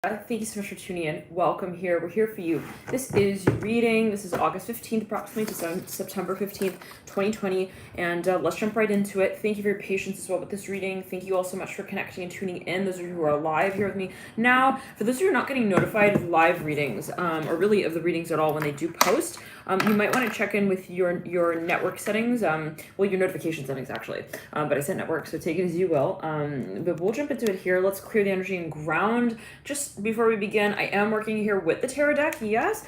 Thank you so much for tuning in. Welcome here. We're here for you. This is your reading. This is August 15th, approximately to September 15th, 2020. And let's jump right into it. Thank you for your patience as well with this reading. Thank you all so much for connecting and tuning in. Those of you who are live here with me now. For those of you who are not getting notified of live readings, or really of the readings at all when they do post, you might want to check in with your network settings, well, your notification settings actually, but I said network, so take it as you will. But we'll jump into it here. Let's clear the energy and ground. Just before we begin, I am working here with the tarot deck, yes,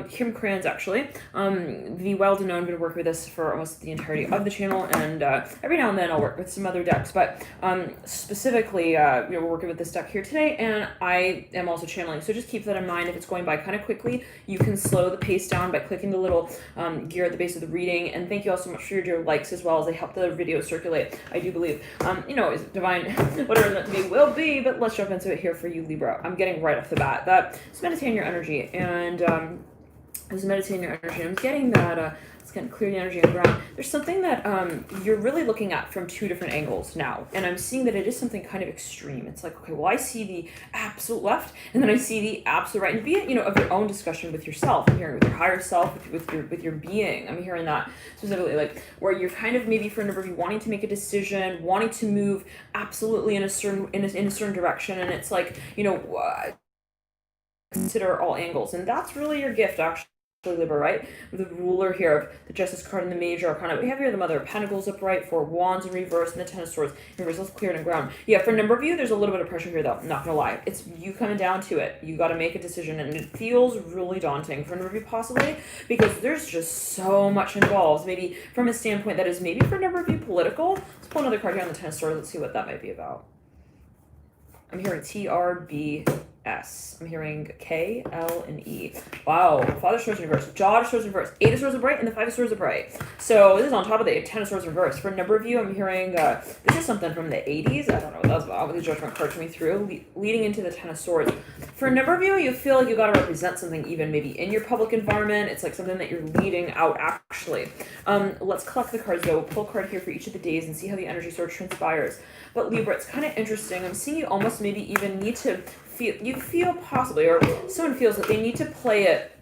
Kim Crayons actually, the well-known, been working with this for almost the entirety of the channel, and every now and then I'll work with some other decks, but specifically, we're working with this deck here today, and I am also channeling, so just keep that in mind. If it's going by kind of quickly, you can slow the pace down by clicking the little gear at the base of the reading. And thank you all so much for your likes as well, as they help the video circulate, I do believe. Is divine, whatever that may will be, but let's jump into it here for you, Libra. I'm getting right off the bat that just meditate on your energy, and I'm getting that it's going to clear the energy and ground. There's something that you're really looking at from two different angles now, and I'm seeing that it is something kind of extreme. It's like, okay, well, I see the absolute left, and then I see the absolute right, and be it, of your own discussion with yourself. I'm hearing with your higher self, with your being. I'm hearing that specifically, like where you're kind of maybe for a number of you wanting to make a decision, wanting to move absolutely in a certain direction, and it's like, consider all angles, and that's really your gift, actually, Libra, right? With the ruler here of the Justice card and the Major Arcana. We have here the Mother of Pentacles upright, Four of Wands in reverse, and the Ten of Swords in reverse. Let's clear it and ground. Yeah, for a number of you, there's a little bit of pressure here, though. Not gonna lie. It's you coming down to it. You got to make a decision, and it feels really daunting for a number of you, possibly, because there's just so much involved. Maybe from a standpoint that is maybe for a number of you political. Let's pull another card here on the Ten of Swords. Let's see what that might be about. I'm hearing TRBS. I'm hearing K, L, and E. Wow. Father of Swords in reverse. Jaw of Swords in reverse. Eight of Swords upright, and the Five of Swords upright. So this is on top of the Ten of Swords in reverse. For a number of you, I'm hearing this is something from the 80s. I don't know what that's about. With the Judgment card coming through, leading into the Ten of Swords. For a number of you, you feel like you got to represent something, even maybe in your public environment. It's like something that you're leading out, actually. Let's collect the cards, though. We'll pull a card here for each of the days and see how the energy sort of transpires. But Libra, it's kind of interesting. I'm seeing you almost maybe even need to feel possibly, or someone feels that they need to play it,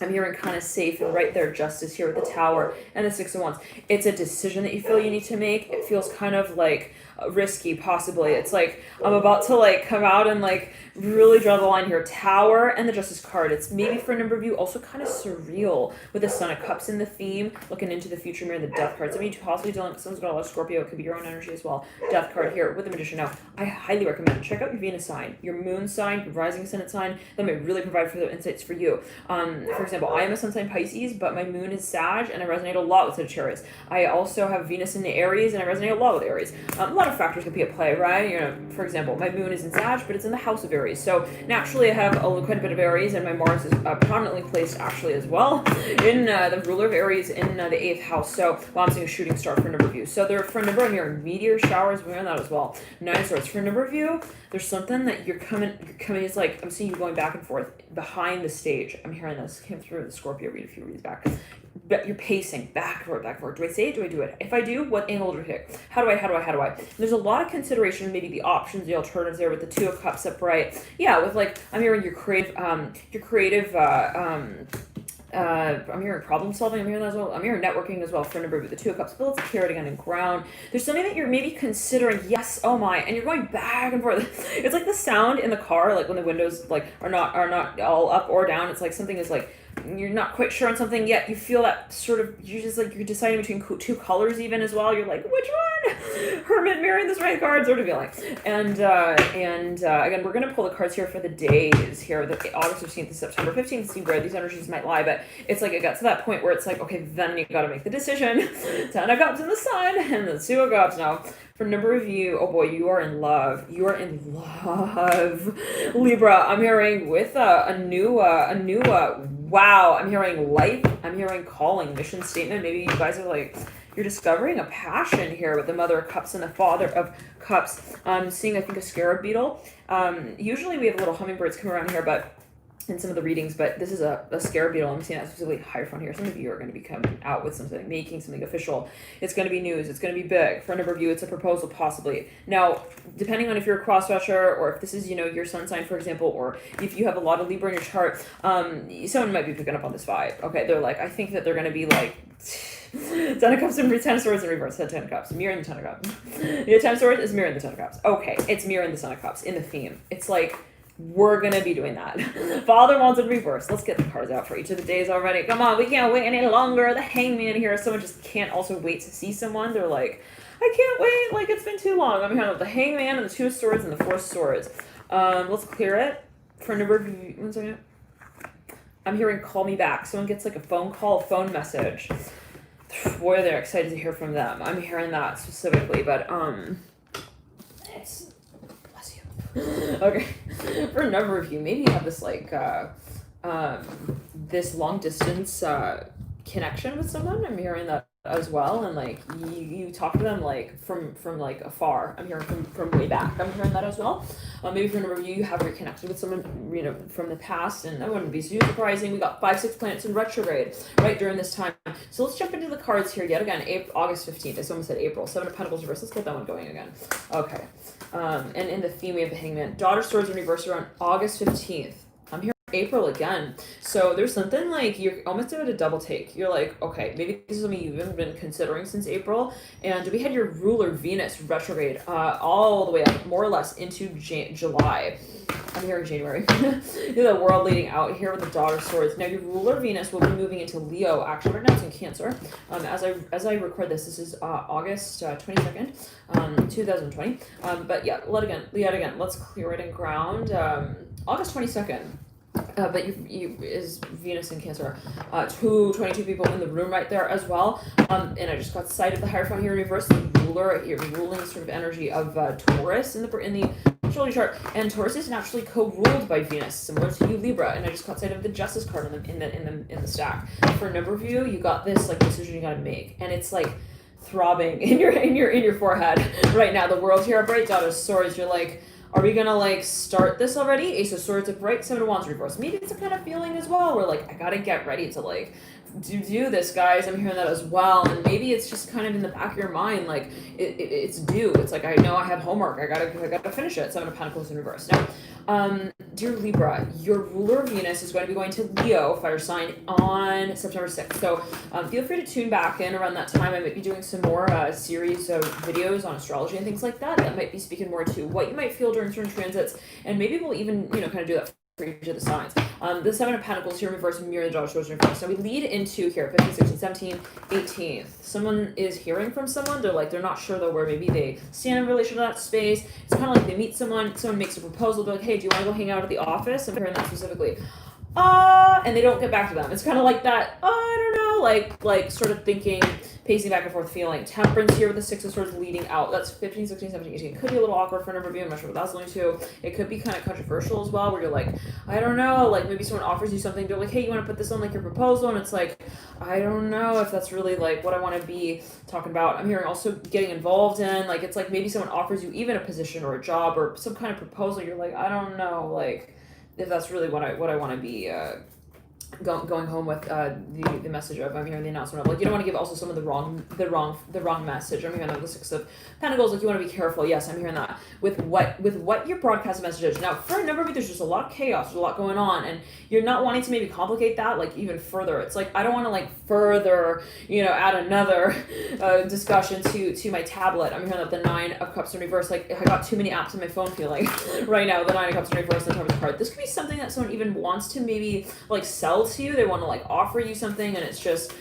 I'm hearing kind of safe and right there, Justice here with the Tower and the Six of Wands. It's a decision that you feel you need to make. It feels kind of like risky, possibly. It's like I'm about to like come out and like really draw the line here. Tower and the Justice card. It's maybe for a number of you also kind of surreal with the Son of Cups in the theme, looking into the future mirror, the Death card. Some of you possibly dealing with someone's got a lot of Scorpio. It could be your own energy as well. Death card here with the Magician. Now, I highly recommend check out your Venus sign, your Moon sign, your Rising Ascendant sign. That may really provide further insights for you. For example, I am a sun sign Pisces, but my Moon is Sag, and I resonate a lot with Sagittarius. I also have Venus in the Aries, and I resonate a lot with Aries. A lot of factors could be at play, right? For example, my Moon is in Sag, but it's in the house of Aries. So naturally, I have quite a bit of Aries, and my Mars is prominently placed actually as well in the ruler of Aries in the 8th house. So, well, I'm seeing a shooting star for a number of you. So there, for a number of you, meteor showers, we're on that as well. Nine of Swords. For a number of you, there's something that you're coming. It's like I'm seeing you going back and forth behind the stage. I'm hearing this came through the Scorpio read a few reads back. But you're pacing back and forth, back and forth. Do I say it? Do I do it? If I do, what angle do I pick? How do I? There's a lot of consideration, maybe the options, the alternatives there with the Two of Cups upright. Yeah, with like, I'm hearing your creative, I'm hearing problem solving. I'm hearing that as well. I'm hearing networking as well for a number of the Two of Cups. But let's clear it again and ground. There's something that you're maybe considering. Yes, oh my, and you're going back and forth. It's like the sound in the car, like when the windows like are not all up or down. It's like something is like you're not quite sure on something yet. You feel that sort of you're just like you're deciding between two colors even as well. You're like, which one? Hermit mirroring this right card sort of feeling. And again, we're gonna pull the cards here for the days here, the August 15th to September 15th, to see where these energies might lie. But it's like it got to that point where it's like, okay, then you got to make the decision. Ten of Cups in the Sun and the Two of Cups now. For a number of you, oh boy, you are in love. You are in love, Libra. I'm hearing with a new wow. I'm hearing life. I'm hearing calling, mission statement. Maybe you guys are like, you're discovering a passion here with the Mother of Cups and the Father of Cups. I'm seeing, I think, a scarab beetle. Usually we have little hummingbirds come around here, but in some of the readings, but this is a scarab beetle. I'm seeing that specifically Hierophant here. Some of you are going to be coming out with something, making something official. It's going to be news. It's going to be big. For a number of you, it's a proposal possibly. Now, depending on if you're a cross-watcher or if this is, your sun sign, for example, or if you have a lot of Libra in your chart, someone might be picking up on this vibe. Okay, they're like, I think that they're going to be like... Ten of Cups and Ten of Swords in reverse. Ten of Cups. Mirroring the Ten of Cups. The Ten of Swords is mirroring the Ten of Cups. Okay, it's mirroring the Ten of Cups in the theme. It's like, we're going to be doing that. Father Wands in reverse. Let's get the cards out for each of the days already. Come on, we can't wait any longer. The Hangman here. Someone just can't also wait to see someone. They're like, I can't wait. Like, it's been too long. I'm hearing the Hangman and the Two of Swords and the Four of Swords. Let's clear it. For a number of you, 1 second. I'm hearing call me back. Someone gets like a phone call, a phone message. Boy, they're excited to hear from them. I'm hearing that specifically, but it's bless you. Okay, for a number of you, maybe you have this like this long distance connection with someone. I'm hearing that as well, and like you talk to them like from like afar. I'm hearing from way back. I'm hearing that as well. Maybe for a number of you, you have reconnected with someone from the past, and that wouldn't be too surprising. We got 5-6 planets in retrograde right during this time. So let's jump into the cards here yet again. August 15th. I almost said April. 7 of Pentacles reverse. Let's get that one going again. Okay. And in the theme we have the Hangman. Daughter Swords in reverse around August 15th. I'm here April again. So there's something like you're almost doing a double take. You're like, okay, maybe this is something you've been considering since April. And we had your ruler Venus retrograde all the way up, more or less, into July. I'm hearing January. The world leading out here with the Daughter Swords. Now your ruler Venus will be moving into Leo. Actually, right now it's in Cancer. As I record this is August 22nd, 2020. But yeah, yet again, let's clear it and ground. August 22nd. But you is Venus in Cancer. 22 people in the room right there as well. And I just got sight of the Hierophant here in reverse, the ruler here, ruling sort of energy of Taurus in the astrology chart. And Taurus is naturally co-ruled by Venus, similar to you Libra. And I just got sight of the Justice card in the stack. For a number of you, you got this like decision you got to make, and it's like throbbing in your forehead right now. The world here, bright Daughter of Swords. You're like, are we gonna like start this already? Ace of Swords upright, 7 of Wands reverse. Maybe it's a kind of feeling as well where like I gotta get ready to like do this, guys. I'm hearing that as well. And maybe it's just kind of in the back of your mind, like it's due. It's like I know I have homework. I gotta finish it. 7 of Pentacles in reverse. Now, dear Libra, your ruler Venus is going to be going to Leo, fire sign, on September 6th. So feel free to tune back in around that time. I might be doing some more series of videos on astrology and things like that. That might be speaking more to what you might feel during certain transits, and maybe we'll even kind of do that for each of the signs. The 7 of Pentacles here in reverse, mirror the Daughter Swords in reverse. So we lead into here 15, 16, 17, 18. Someone is hearing from someone. They're not sure though where maybe they stand in relation to that space. It's kind of like they meet someone makes a proposal. They're like, hey, do you want to go hang out at the office? I'm hearing that specifically. And they don't get back to them. It's kind of like that, I don't know, like sort of thinking, pacing back and forth feeling. Temperance here with the 6 of Swords leading out. That's 15, 16, 17, 18. It could be a little awkward for a number of you. I'm not sure what that's going to. It could be kind of controversial as well, where you're like, I don't know, like maybe someone offers you something. They're like, hey, you want to put this on like your proposal? And it's like, I don't know if that's really like what I want to be talking about. I'm hearing also getting involved in, like, it's like maybe someone offers you even a position or a job or some kind of proposal. You're like, I don't know, like, if that's really what I want to be going home with the message of. I'm hearing the announcement of like you don't want to give also someone the wrong message. I'm hearing that the 6 of Pentacles, like you want to be careful. Yes, I'm hearing that with what your broadcast message is. Now for a number of you, there's just a lot of chaos, there's a lot going on, and you're not wanting to maybe complicate that like even further. It's like I don't want to like further add another discussion to my tablet. I'm hearing that the 9 of Cups in reverse, like I got too many apps on my phone feeling right now. The 9 of Cups in reverse, the top of the card. This could be something that someone even wants to maybe like sell to you. They want to like offer you something, and it's just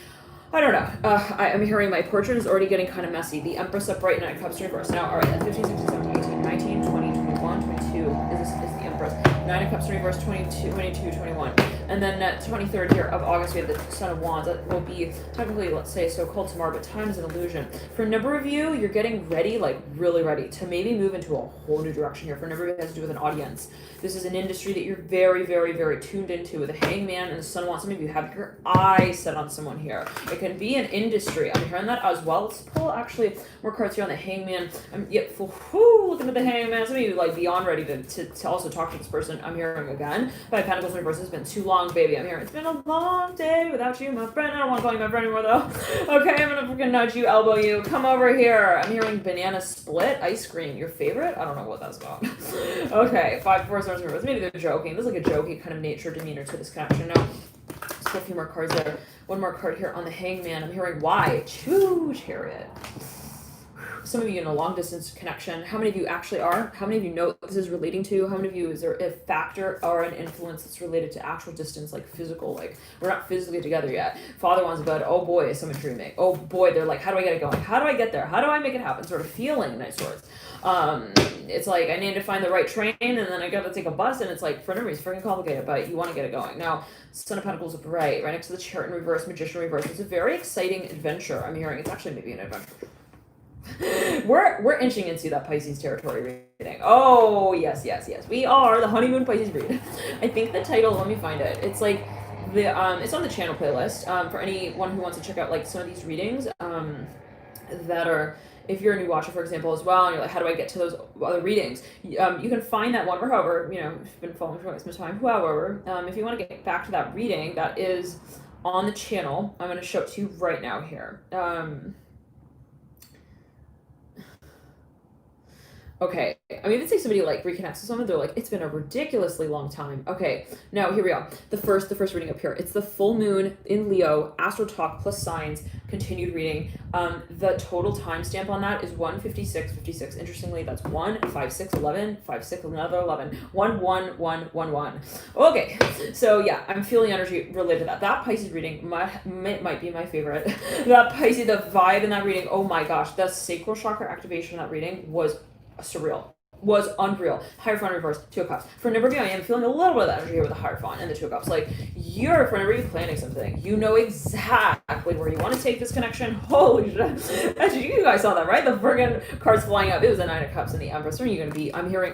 I don't know. I'm hearing my portrait is already getting kind of messy. The Empress upright, 9 of Cups in reverse. Now, all right, at 15, 16, 17, 18, 19, 20, 21, 22 is the Empress. 9 of Cups in reverse, 22, 21. And then at 23rd here of August, we have the Son of Wands. That will be technically, let's say, so-called tomorrow, but time is an illusion. For a number of you, you're getting ready, like really ready to maybe move into a whole new direction here. For a number of you, it has to do with an audience. This is an industry that you're very, very, very tuned into with the Hangman and the Sun of Wands. Some of you have your eye set on someone here. It can be an industry. I'm hearing that as well. Let's pull actually more cards here on the Hangman. Looking at the Hangman. Some of you like beyond ready to also talk to this person. I'm hearing again. Five of Pentacles in reverse. It's been too long, baby. I'm hearing it's been a long day without you, my friend. I don't want to call you my friend anymore, though. Okay, I'm going to freaking nudge you, elbow you. Come over here. I'm hearing banana split, ice cream. Your favorite? I don't know what that's about. Okay, five, four, stars in reverse. Maybe they're joking. There's like a jokey kind of nature, demeanor to this connection. Now, just a few more cards there. One more card here on the Hangman. I'm hearing why. Choo, Chariot. Some of you in a long distance connection. How many of you actually are? How many of you know what this is relating to? How many of you is there a factor or an influence that's related to actual distance, like physical, like we're not physically together yet. Father wants about, oh boy, is someone dreaming. Oh boy, they're like, how do I get it going? How do I get there? How do I make it happen? Sort of feeling, nice words. It's like I need to find the right train and then I gotta take a bus and it's like for no reason, freaking complicated, but you want to get it going. Now, Son of Pentacles right next to the Chariot in reverse, Magician in reverse. It's a very exciting adventure. I'm hearing it's actually maybe an adventure. We're inching into that Pisces territory reading. Oh, yes. We are the honeymoon Pisces read. I think the title, let me find it. It's like the it's on the channel playlist. For anyone who wants to check out like some of these readings that are, if you're a new watcher, for example, as well, and you're like, how do I get to those other readings? You can find that one, or however, if you've been following for some time, however, if you want to get back to that reading, that is on the channel. I'm going to show it to you right now here. Okay, I mean, if it's like somebody like reconnects with someone, they're like, it's been a ridiculously long time. Okay, now here we go. The first reading up here. It's the full moon in Leo, Astro Talk plus signs, continued reading. The total timestamp on that is 1:56:56. Interestingly, that's 1:56:11, 5:6 another 11, 1:1:1:1:1. Okay, so yeah, I'm feeling energy related to that. That Pisces reading might be my favorite. That Pisces, the vibe in that reading. Oh my gosh, the sacral chakra activation in that reading was surreal, was unreal. Hierophant reverse, Two of Cups. For a number of you, I am feeling a little bit of that energy here with the Hierophant and the Two of Cups. Like, you're, for a number of you, planning something. You know exactly where you want to take this connection. Holy shit. Actually, you guys saw that, right? The friggin' cards flying up. It was a Nine of Cups and the Empress. Where are you going to be? I'm hearing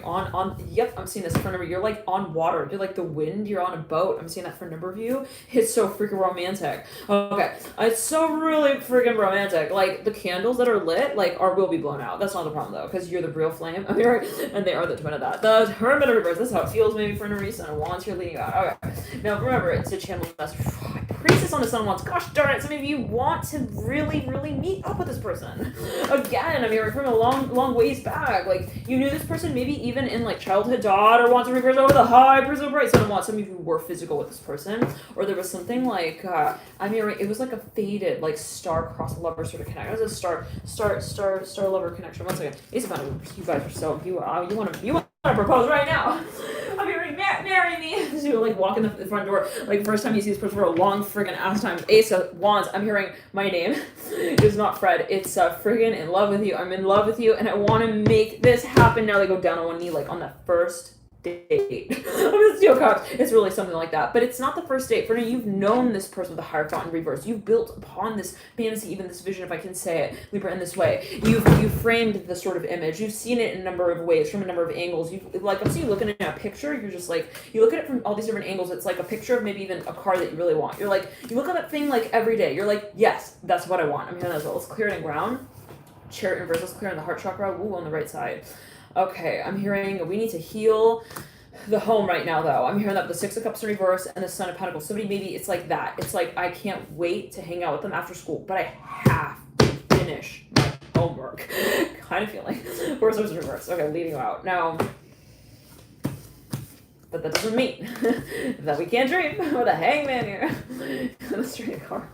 yep, I'm seeing this for a number. You're like on water. You're like the wind. You're on a boat. I'm seeing that for a number of you. It's so freaking romantic. Okay. It's so really freaking romantic. Like, the candles that are lit, like, will be blown out. That's not the problem, though, because you're the real flame. I'm hearing, and they are the twin of that. The Hermit of reverse. This is how it feels maybe for no reason. Wands here leading out. Okay. Now, remember, it's a channel message. Priestess on the Sun wants. Gosh darn it, some of you want to really, really meet up with this person. Again, I'm hearing from a long ways back. Like, you knew this person maybe even in like childhood. Daughter wants to reverse over the high person of bright sun wants. Some of you were physical with this person, or there was something like I'm hearing it was like a faded like star-crossed lover sort of connection. It was a star lover connection. One second. It's about you guys are so you want to propose right now. I'm hearing marry me. So you like walk in the front door. Like first time you see this person for a long friggin' ass time. Ace of Wands. I'm hearing my name is not Fred. It's friggin' in love with you. I'm in love with you, and I want to make this happen. Now they go down on one knee like on the first date. It's Two of Cups. It's really something like that. But it's not the first date. For now, you've known this person with the Hierophant in reverse. You've built upon this fantasy, even this vision, if I can say it, Libra, in this way. You've framed the sort of image. You've seen it in a number of ways, from a number of angles. You've like, I'm seeing you looking at a picture. You're just like, you look at it from all these different angles. It's like a picture of maybe even a car that you really want. You're like, you look at that thing like every day. You're like, yes, that's what I want. I'm hearing that as well. Let's clear it in ground. Chariot in reverse. Let's clear in the heart chakra. Ooh, on the right side. Okay, I'm hearing we need to heal the home right now, though. I'm hearing that the Six of Cups in reverse and the Son of Pentacles. Somebody maybe it's like that. It's like I can't wait to hang out with them after school, but I have to finish my homework. Kind of feeling. Four Swords in reverse. Okay, leading you out. Now, but that doesn't mean that we can't dream with a Hangman here. The Straight card.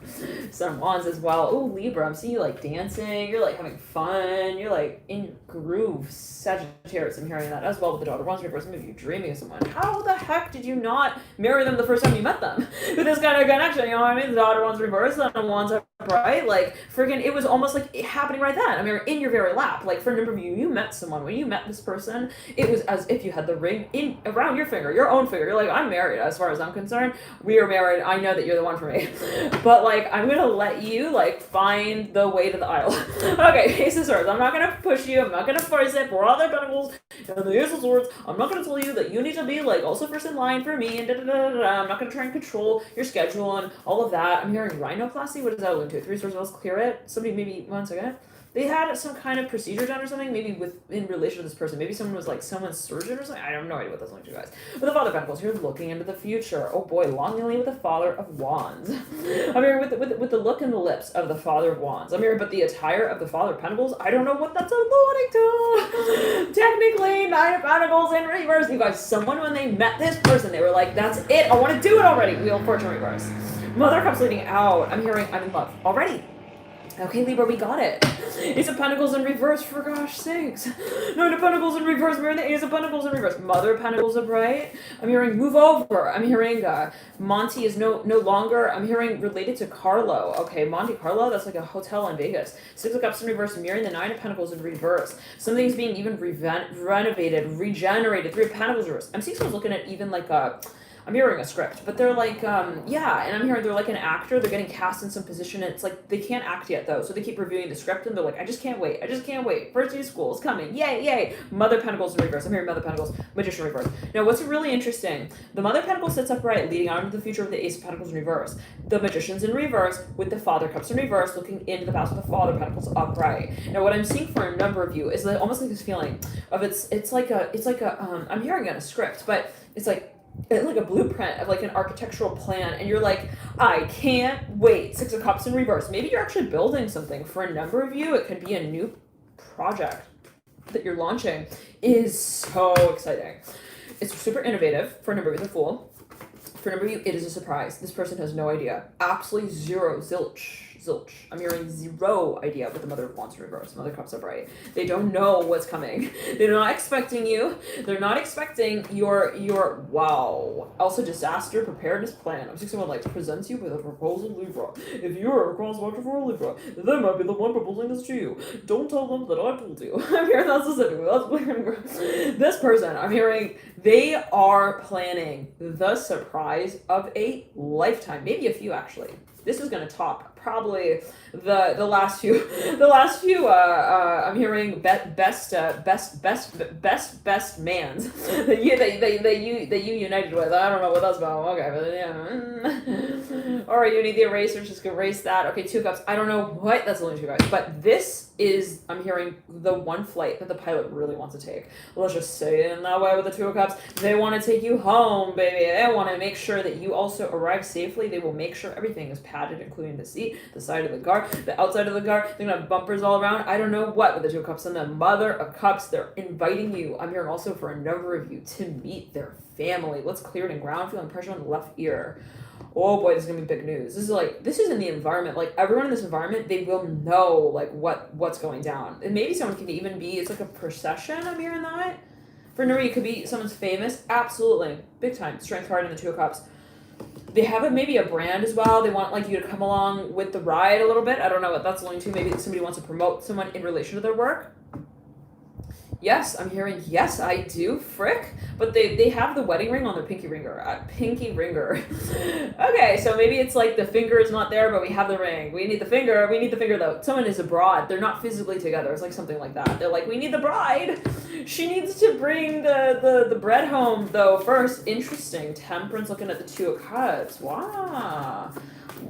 Some Wands as well. Oh, Libra, I'm seeing you like dancing. You're like having fun. You're like in your groove. Sagittarius, I'm hearing that as well with the Daughter Wands reverse. Maybe you're dreaming of someone. How the heck did you not marry them the first time you met them? With this kind of connection, you know what I mean? The Daughter Wands reverse and the Wands upright. Like, friggin', it was almost like it happening right then. I mean, in your very lap. Like, for a number of you, you met someone. When you met this person, it was as if you had the ring in around your finger. Your own finger. You're like, I'm married as far as I'm concerned. We are married. I know that you're the one for me. But like, I'm gonna let you like find the way to the aisle. Okay, Ace of Swords. I'm not gonna push you. I'm not gonna force it. For all their pentacles and the Ace of Swords, I'm not gonna tell you that you need to be like also first in line for me and da da da da. I'm not gonna try and control your schedule and all of that. I'm hearing rhinoplasty. What does that allude to? Three Swords. Let's clear it. Somebody maybe 1 second. they had some kind of procedure done or something, maybe in relation to this person. Maybe someone was like someone's surgeon or something. I have no idea what that's like to you guys. But the Father of Pentacles, you're looking into the future. Oh boy, longingly with the Father of Wands. I'm here with the look in the lips of the Father of Wands. I'm here, but the attire of the Father of Pentacles, I don't know what that's alluding to. Technically, Nine of Pentacles in reverse. You guys, someone when they met this person, they were like, that's it, I want to do it already. Wheel of Fortune reverse. Mother of Cups leading out. I'm hearing I'm in love already. Okay, Libra, we got it. Ace of Pentacles in reverse, for gosh sakes. Nine of Pentacles in reverse, mirroring the Ace of Pentacles in reverse. Mother of Pentacles upright. I'm hearing move over. I'm hearing Monty is no longer, I'm hearing related to Carlo. Okay, Monte Carlo, that's like a hotel in Vegas. Six of Cups in reverse, mirroring the Nine of Pentacles in reverse. Something's being even renovated, regenerated. Three of Pentacles reverse. I'm seeing someone's looking at even like I'm hearing a script, but they're like, yeah, and I'm hearing they're like an actor, they're getting cast in some position, and it's like, they can't act yet though, so they keep reviewing the script, and they're like, I just can't wait, first day of school is coming, yay, Mother Pentacles in reverse, I'm hearing Mother Pentacles, Magician reverse. Now, what's really interesting, the Mother Pentacles sits upright, leading out into the future with the Ace of Pentacles in reverse, the Magician's in reverse, with the Father Cups in reverse, looking into the past with the Father Pentacles upright. Now, what I'm seeing for a number of you is like, almost like this feeling of it's like a, I'm hearing it in a script, but it's like a blueprint of like an architectural plan, and you're like, I can't wait. Six of Cups in reverse. Maybe you're actually building something. For a number of you, it could be a new project that you're launching. It is so exciting. It's super innovative. For a number of you, the Fool. For a number of you, it is a surprise. This person has no idea. Absolutely zero, zilch. I'm hearing zero idea with the Mother of Wands in reverse, Mother Cups upright. They don't know what's coming. They're not expecting you. They're not expecting your wow. Also, disaster preparedness plan. I'm seeing someone like presents you with a proposal, Libra. If you're a cross-watcher for a Libra, they might be the one proposing this to you. Don't tell them that I told you. I'm hearing that specifically. That's we're gonna go. This person, I'm hearing they are planning the surprise of a lifetime, maybe a few actually. This is going to top probably the last few I'm hearing best mans that you united with. I don't know what that's about. Okay, but yeah. All right, you need the eraser, just erase that. Okay, Two Cups. I don't know what that's only two guys, but this is, I'm hearing the one flight that the pilot really wants to take. Let's just say it in that way with the Two of Cups. They want to take you home, baby. They want to make sure that you also arrive safely. They will make sure everything is padded, including the seat, the side of the car, the outside of the car. They're going to have bumpers all around. I don't know what with the Two of Cups and the Mother of Cups. They're inviting you. I'm hearing also for a number of you to meet their family. Let's clear it in ground. Feeling pressure on the left ear. Oh boy, this is gonna be big news. This is in the environment. Like everyone in this environment, they will know like what's going down. And maybe someone can even be, it's like a procession, I'm hearing that. For Nuri, it could be someone's famous. Absolutely. Big time. Strength card in the Two of Cups. They have maybe a brand as well. They want like you to come along with the ride a little bit. I don't know what that's going to. Maybe somebody wants to promote someone in relation to their work. Yes, I'm hearing, yes, I do, frick. But they have the wedding ring on their pinky ringer. Pinky ringer. Okay, so maybe it's like the finger is not there, but we have the ring. We need the finger though. Someone is abroad. They're not physically together. It's like something like that. They're like, we need the bride. She needs to bring the bread home though first. Interesting. Temperance looking at the Two of Cups. Wow.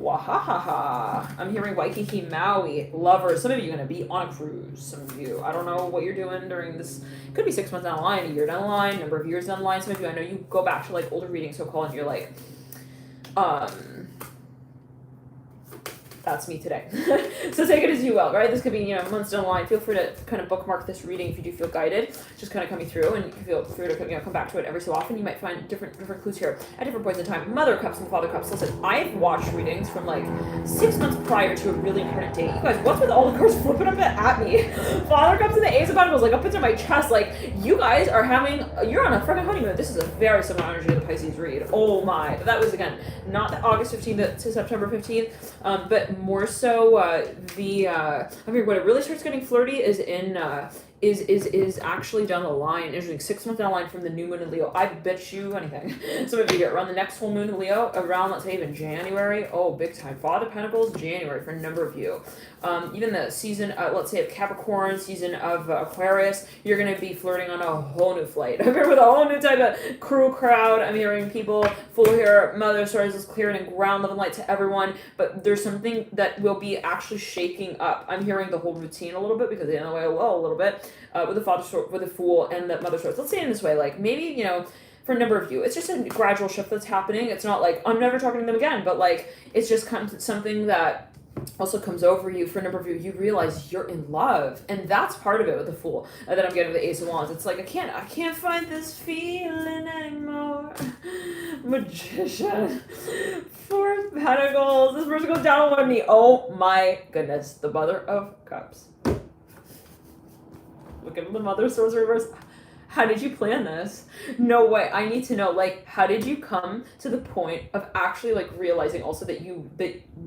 Wahahaha. I'm hearing Waikiki, Maui, lovers. Some of you are going to be on a cruise. Some of you, I don't know what you're doing during this. It could be 6 months down the line, a year down the line, number of years down the line. Some of you, I know you go back to like older readings, so-called, and you're like, that's me today. So take it as you will, right? This could be, months down the line. Feel free to kind of bookmark this reading if you do feel guided. Just kind of coming through, and you can feel free to come back to it every so often. You might find different clues here at different points in time. Mother Cups and Father Cups. Listen, I've watched readings from like 6 months prior to a really important date. You guys, what's with all the cards flipping up at me? Father Cups and the Ace of Pentacles, like up into my chest. Like you guys are you're on a freaking honeymoon. This is a very similar energy to the Pisces read. Oh my! But that was again not the August 15th to September 15th, but more so I mean, when it really starts getting flirty is in is actually down the line. Interesting. 6 months down the line from the new moon in Leo. I bet you anything. Some of you get around the next full moon in Leo, around, let's say, even January. Oh, big time. Father of Pentacles, January for a number of you. Even the season, let's say, of Capricorn, season of Aquarius, you're going to be flirting on a whole new flight. I'm here with a whole new type of crew crowd. I'm hearing people full here. Mother Stars is clearing and ground level light to everyone, but there's something that will be actually shaking up. I'm hearing the whole routine a little bit because they know the way well a little bit with the Father, with the Fool and the Mother Stars. Let's say it in this way, like maybe, you know, for a number of you, it's just a gradual shift that's happening. It's not like I'm never talking to them again, but like it's just kind of something that also comes over you. For a number of you, you realize you're in love, and that's part of it with the Fool that I'm getting with the Ace of Wands. It's like I can't find this feeling anymore. Magician. 4 Pentacles. This person goes down on one knee. Oh my goodness, the Mother of Cups. Look at the Mother of Swords reverse. How did you plan this? No way. I need to know, like, how did you come to the point of actually, like, realizing also that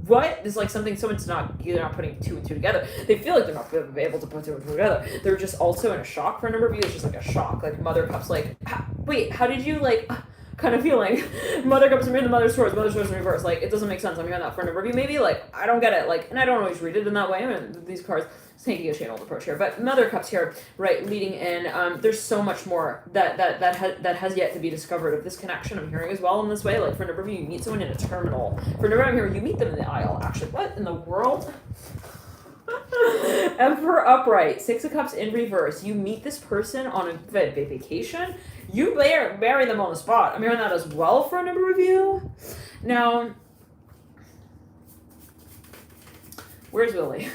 what is, like, something someone's not, they're not putting 2 and 2 together. They feel like they're not able to put 2 and 2 together. They're just also in a shock. For a number of you, it's just like a shock. Like, Mother Cups, like, wait, how did you, like, kind of feeling? Mother Cups, I'm in the Mother Swords in reverse. Like, it doesn't make sense. I'm hearing that for a number of you. Maybe, like, I don't get it. Like, and I don't always read it in that way. I mean, these cards, it's taking a channeled approach here. But Mother Cups here, right, leading in. There's so much more that has yet to be discovered of this connection. I'm hearing as well in this way. Like, for a number of you, you meet someone in a terminal. For a number of you, you meet them in the aisle. Actually, what in the world? Emperor upright, 6 of Cups in reverse. You meet this person on a vacation. You marry them on the spot. I'm hearing that as well for a number of you. Now, where's Willie?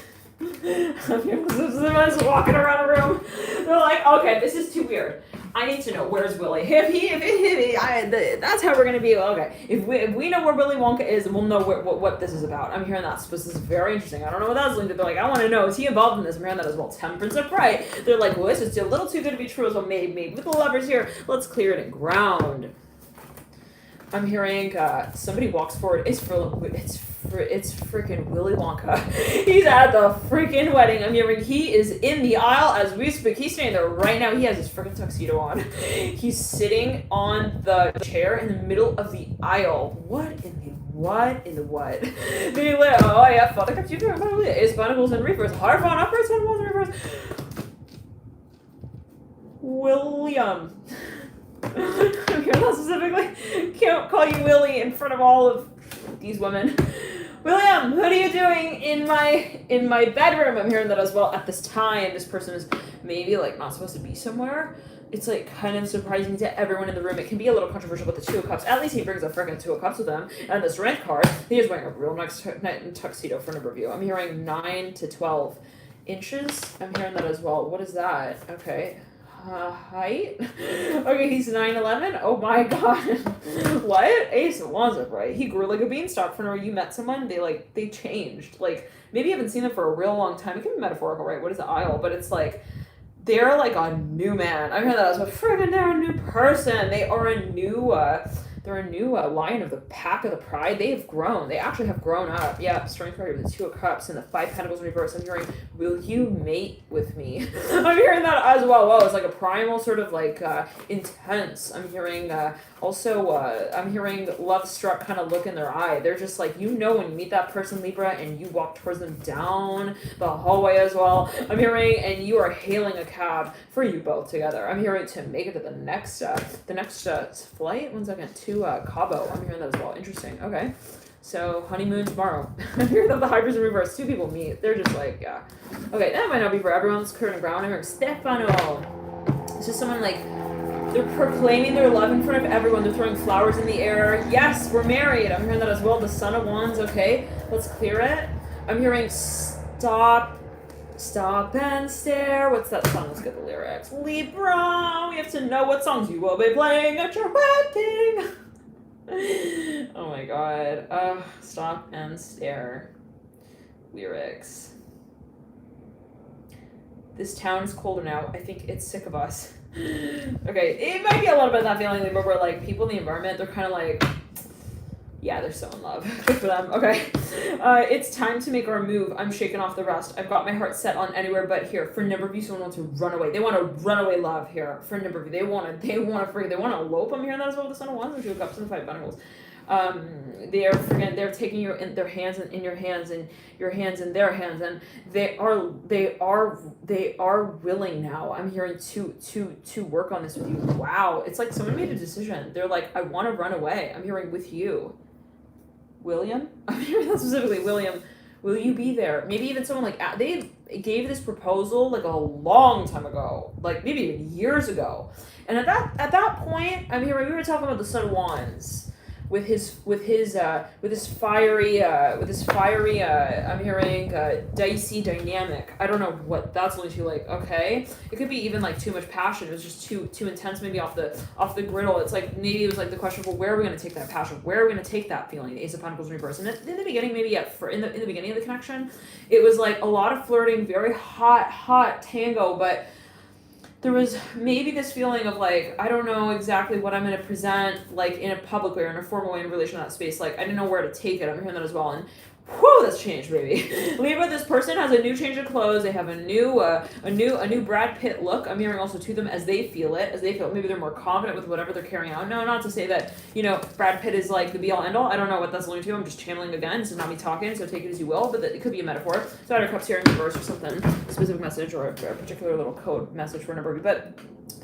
Someone's walking around a room. They're like, okay, this is too weird. I need to know, where's Willie? That's how we're gonna be. Okay, if we know where Willy Wonka is, we'll know what this is about. I'm hearing that. This is very interesting. I don't know what that's linked to. They're like, I want to know, is he involved in this? I'm hearing that as well. Temperance upright. They're like, well, this is a little too good to be true as well. Maybe with the Lovers here. Let's clear it and ground. I'm hearing somebody walks forward. It's freaking Willy Wonka. He's at the freaking wedding. I'm hearing he is in the aisle as we speak. He's standing there right now. He has his freaking tuxedo on. He's sitting on the chair in the middle of the aisle. What in the what? Oh yeah, Father Cups, you can remember it. Ace of Pentacles in reverse. Hierophant upright, Son of Wands in reverse. William. I'm hearing that specifically. Can't call you Willie in front of all of these women. William, what are you doing in my bedroom? I'm hearing that as well. At this time, this person is maybe like not supposed to be somewhere. It's like kind of surprising to everyone in the room. It can be a little controversial with the 2 of Cups. At least he brings a freaking 2 of Cups with him. And the Strength card, he is wearing a real nice tuxedo for a number of you. I'm hearing 9 to 12 inches. I'm hearing that as well. What is that? Okay. Height? Okay, he's 9'11". Oh my god. What? Ace of Wands upright. He grew like a beanstalk. For whenever you met someone, they changed. Like, maybe you haven't seen them for a real long time. It can be metaphorical, right? What is the aisle? But it's like, they're like a new man. I heard that as well. Friggin', they're a new person. They are a new, lion of the pack of the pride. They have grown. They actually have grown up. Yeah, Strength card with the 2 of Cups and the 5 Pentacles in reverse. I'm hearing, will you mate with me? I'm hearing that as well. Whoa, it's like a primal sort of like intense. I'm hearing I'm hearing love struck kind of look in their eye. They're just like, you know, when you meet that person, Libra, and you walk towards them down the hallway as well. I'm hearing, and you are hailing a cab for you both together. I'm hearing to make it to the next flight. 1 second. To Cabo. I'm hearing that as well. Interesting. Okay. So, honeymoon tomorrow. I'm hearing that the hybrids in reverse. 2 people meet. They're just like, yeah. Okay, that might not be for everyone. Let's clear the ground. I'm hearing Stefano. It's just someone like, they're proclaiming their love in front of everyone. They're throwing flowers in the air. Yes, we're married. I'm hearing that as well. The Son of Wands. Okay, let's clear it. I'm hearing stop and stare. What's that song? Let's get the lyrics. Libra, we have to know what songs you will be playing at your wedding. Oh my god. Stop and stare. Lyrics. This town is colder now. I think it's sick of us. Okay, it might be a little bit of that feeling, Libra, where like people in the environment, they're kind of like, Yeah, they're so in love. Good for them. Okay. It's time to make our move. I'm shaking off the rest. I've got my heart set on anywhere but here. For a number of you, someone wants to run away. They want to run away love here. For a number of you, they want to elope. I'm hearing that as well with the Son of Wands and Two of Cups and the Five of Pentacles. They're taking you in their hands and in your hands and your hands in their hands, and they are willing now. I'm hearing to work on this with you. Wow, it's like someone made a decision. They're like, I want to run away. I'm hearing with you. William? I'm hearing that specifically. William, will you be there? Maybe even someone like, they gave this proposal like a long time ago, like maybe even years ago. And at that point, I'm hearing, we were talking about the Son of Wands with his fiery I'm hearing dicey dynamic. I don't know what that's going to like. Okay, it could be even like too much passion. It was just too intense, maybe off the griddle. It's like maybe it was like the question, well, where are we going to take that passion? Where are we going to take that feeling? The Ace of Pentacles in reverse. And in the beginning, maybe in the beginning of the connection, it was like a lot of flirting, very hot tango, but there was maybe this feeling of like, I don't know exactly what I'm going to present, like in a public way or in a formal way in relation to that space. Like, I didn't know where to take it. I'm hearing that as well. And whew, that's changed, baby. Libra, this person has a new change of clothes. They have a new Brad Pitt look. I'm hearing also to them as they feel it. Maybe they're more confident with whatever they're carrying out. No, not to say that, Brad Pitt is like the be all end all. I don't know what that's alluding to. I'm just channeling again. This is not me talking, so take it as you will, but it could be a metaphor. So Knight of Cups here in reverse or something, a specific message or a particular little code message for a number of you. But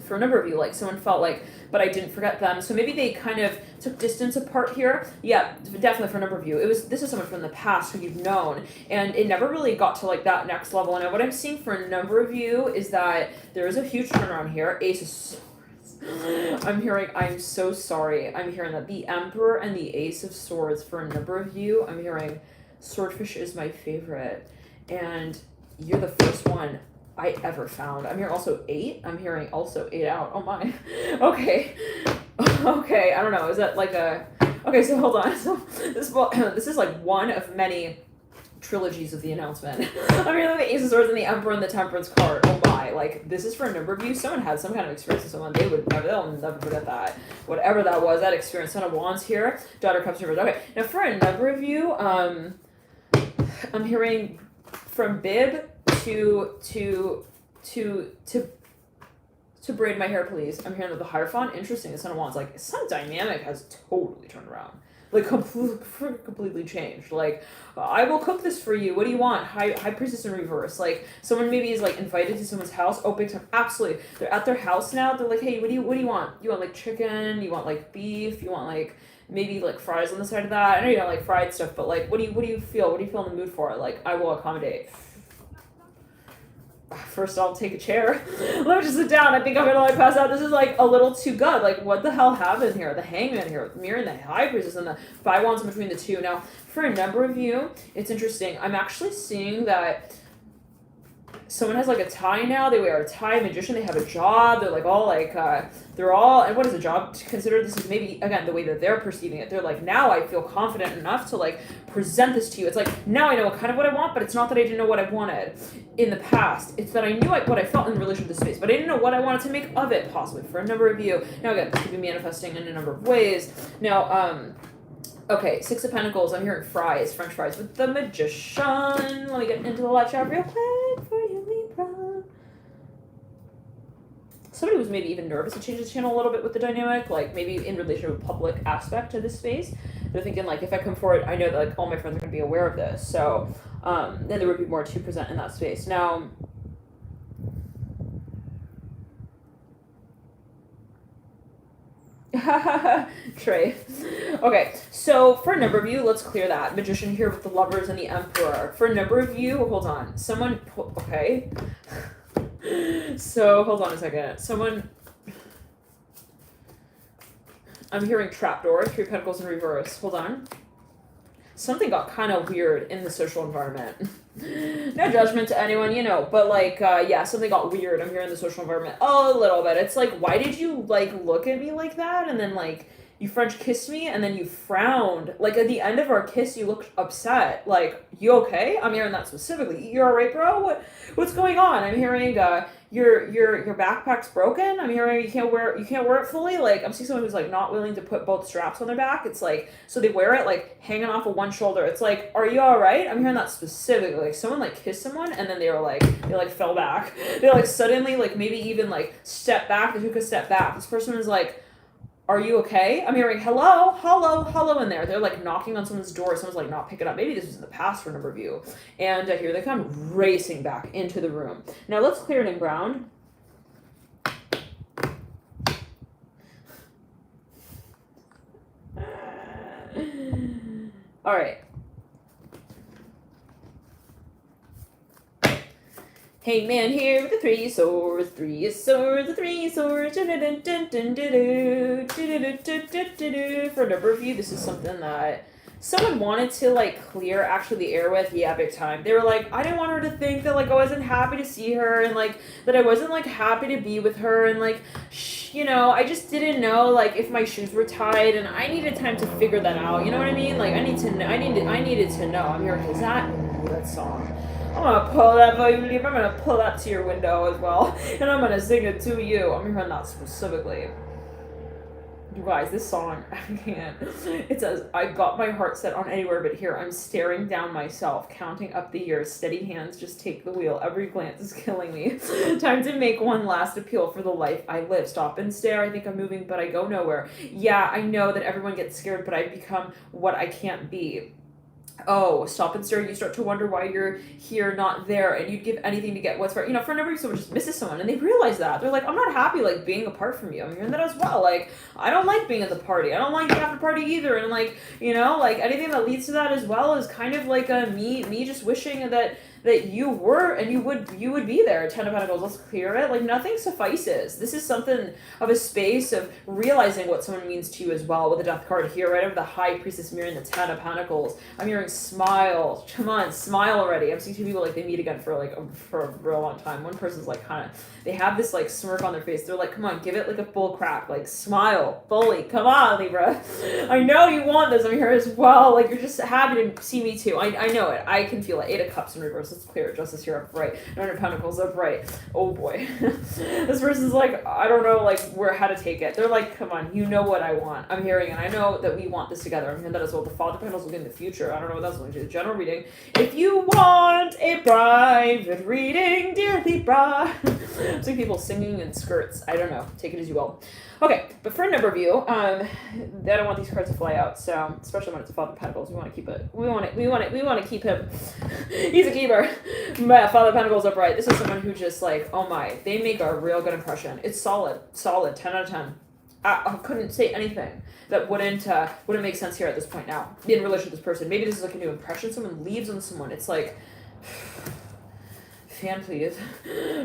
for a number of you, like someone felt like, but I didn't forget them. So maybe they kind of took distance apart here. Yeah, definitely for a number of you. This is someone from the past who you've known, and it never really got to like that next level. And what I'm seeing for a number of you is that there is a huge turnaround here. Ace of Swords. I'm hearing, I'm so sorry. I'm hearing that the Emperor and the Ace of Swords for a number of you. I'm hearing Swordfish is my favorite, and you're the first one I ever found. I'm hearing also 8. I'm hearing also 8 out. Oh my. Okay. Okay. I don't know. Is that like a... Okay, so hold on. So this is like one of many trilogies of the announcement. I'm hearing the Ace of Swords and the Emperor and the Temperance card. Oh my. Like, this is for a number of you. Someone had some kind of experience with someone. They'll never forget that. Whatever that was, that experience. Son of Wands here. Daughter of Cups reverse. Okay. Now for a number of you, I'm hearing from bib to braid my hair, please. I'm hearing that the Hierophant, interesting, the Son of Wands, like some dynamic has totally turned around, like completely changed. Like, I will cook this for you. What do you want? High Priestess in reverse. Like someone maybe is like invited to someone's house. Oh, big time. Absolutely. They're at their house now. They're like, hey, what do you want? You want like chicken? You want like beef? You want like maybe like fries on the side of that? I know you don't like fried stuff, but like, what do you feel? What do you feel in the mood for? Like, I will accommodate. First, I'll take a chair. Let me just sit down. I think I'm gonna like pass out. This is like a little too good. Like, what the hell happened here? The Hangman here with the Mirror and the High Priestess and the 5 Wands in between the two. Now, for a number of you, it's interesting. I'm actually seeing that someone has like a tie now. They wear a tie. Magician. They have a job. They're like all like they're all. And what is a job considered? This is maybe again the way that they're perceiving it. They're like, now I feel confident enough to like present this to you. It's like now I know kind of what I want, but it's not that I didn't know what I wanted in the past. It's that I knew what I felt in relation to this space, but I didn't know what I wanted to make of it. Possibly for a number of you. Now again, this could be manifesting in a number of ways. Now okay, 6 of Pentacles. I'm hearing fries, French fries with the Magician. Let me get into the live chat real quick for you, Libra. Somebody was maybe even nervous to change the channel a little bit with the dynamic, like maybe in relation to a public aspect to this space. They're thinking like, if I come forward, I know that like all my friends are going to be aware of this. So then there would be more to present in that space. Now, Trey. Okay, so for a number of you, let's clear that. Magician here with the Lovers and the Emperor. For a number of you, hold on. Okay. So, hold on a second. I'm hearing Trapdoor, 3 Pentacles in reverse. Hold on. Something got kind of weird in the social environment. No judgment to anyone, but like, yeah, something got weird. I'm hearing the social environment a little bit. It's like, why did you like look at me like that? And then like, you French kissed me and then you frowned. Like at the end of our kiss, you looked upset. Like, you okay? I'm hearing that specifically. You're alright, bro? What's going on? I'm hearing your backpack's broken. I'm hearing you can't wear it fully. Like I'm seeing someone who's like not willing to put both straps on their back. It's like so they wear it like hanging off of one shoulder. It's like, are you alright? I'm hearing that specifically. Like someone like kissed someone and then they fell back. They like suddenly like maybe even like step back. They took a step back. This person is like, are you okay? I'm hearing hello in there. They're like knocking on someone's door. Someone's like not picking up. Maybe this was in the past for a number of you. And here they come racing back into the room. Now let's clear it in ground. All right. Hangman here with the three swords, the three swords. For a number of you, this is something that someone wanted to like clear actually the air with. Yeah, big time. They were like, I didn't want her to think that like I wasn't happy to see her and like that I wasn't like happy to be with her and like you know, I just didn't know like if my shoes were tied and I needed time to figure that out. You know what I mean? Like I needed to know. I'm hearing that song. I'm gonna pull that volume. I'm gonna pull that to your window as well, and I'm gonna sing it to you. I'm hearing that specifically. You guys, this song, I can't. It says, I got my heart set on anywhere but here. I'm staring down myself, counting up the years. Steady hands just take the wheel. Every glance is killing me. Time to make one last appeal for the life I live. Stop and stare. I think I'm moving, but I go nowhere. Yeah, I know that everyone gets scared, but I've become what I can't be. Oh, stop and stare. You start to wonder why you're here, not there, and you'd give anything to get what's right. You know, for a number of someone just misses someone, and they realize that. They're like, I'm not happy, like, being apart from you. I'm hearing that as well. Like, I don't like being at the party. I don't like the after party either. And, like, you know, like, anything that leads to that as well is kind of like me just wishing that you were and you would be there. 10 of Pentacles, let's clear it. Like nothing suffices. This is something of a space of realizing what someone means to you as well with the Death card here, right over the High Priestess mirroring the 10 of Pentacles. I'm hearing smile. Come on, smile already. I'm seeing two people like they meet again for a real long time. One person's like kind of, they have this like smirk on their face. They're like, come on, give it like a full crack. Like smile fully. Come on, Libra. I know you want this. I'm here as well. Like you're just happy to see me too. I know it. I can feel it. 8 of Cups in reverse. Let's clear it. Justice here upright. 9 of Pentacles upright. Oh boy. This person's like, I don't know like how to take it. They're like, come on, you know what I want. I'm hearing and I know that we want this together. I'm hearing that as well. The Father of Pentacles will be in the future. I don't know what that's going to do. General reading. If you want a private reading, dear Libra. I'm seeing people singing in skirts. I don't know. Take it as you will. Okay, but for a number of you, I don't want these cards to fly out. So, especially when it's a Father of Pentacles, we want to keep it. We want to keep him. He's a keeper. But Father of Pentacles upright. This is someone who just like, oh my, they make a real good impression. It's solid, 10 out of 10. I couldn't say anything that wouldn't make sense here at this point now in relation to this person. Maybe this is like a new impression. Someone leaves on someone. It's like. Fan, please.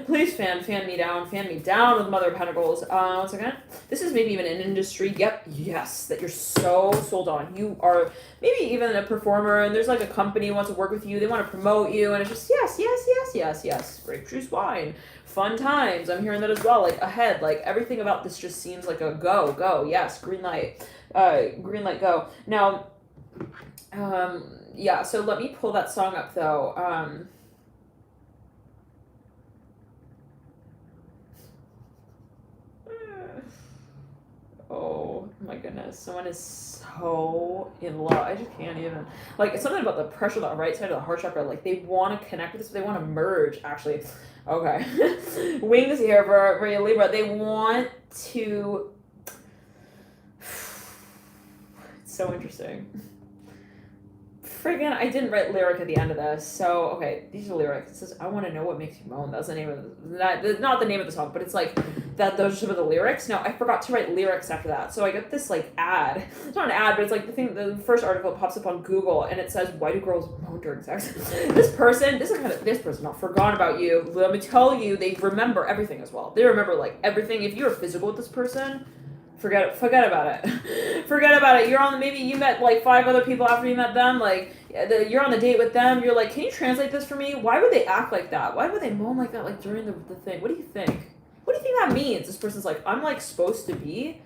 Please fan me down with Mother of Pentacles. Once again, this is maybe even an industry. Yep, yes, that you're so sold on. You are maybe even a performer, and there's like a company who wants to work with you. They want to promote you, and it's just yes. Grape juice, wine, fun times. I'm hearing that as well. Like ahead, like everything about this just seems like a go. Yes, green light, go. Now, yeah. So let me pull that song up though. Oh my goodness, someone is so in love. I just can't even. Like, it's something about the pressure on the right side of the heart chakra. Like, they want to connect with this, but they want to merge, actually. Okay. Wings here for your Libra. They want to. It's so interesting. Friggin', I didn't write lyric at the end of this. So, okay, these are lyrics. It says, I want to know what makes you moan. That's the name of not the name of the song, but it's like, those are some of the lyrics. Now, I forgot to write lyrics after that. So I got this, like, ad. It's not an ad, but it's like the first article pops up on Google, and it says, why do girls moan during sex? This person not forgotten about you. Let me tell you, they remember everything as well. They remember, like, everything. If you're physical with this person, forget about it. Forget about it. Maybe you met like 5 other people after you met them. Like you're on the date with them. You're like, can you translate this for me? Why would they act like that? Why would they moan like that? Like during the thing. What do you think? What do you think that means? This person's like, I'm like supposed to be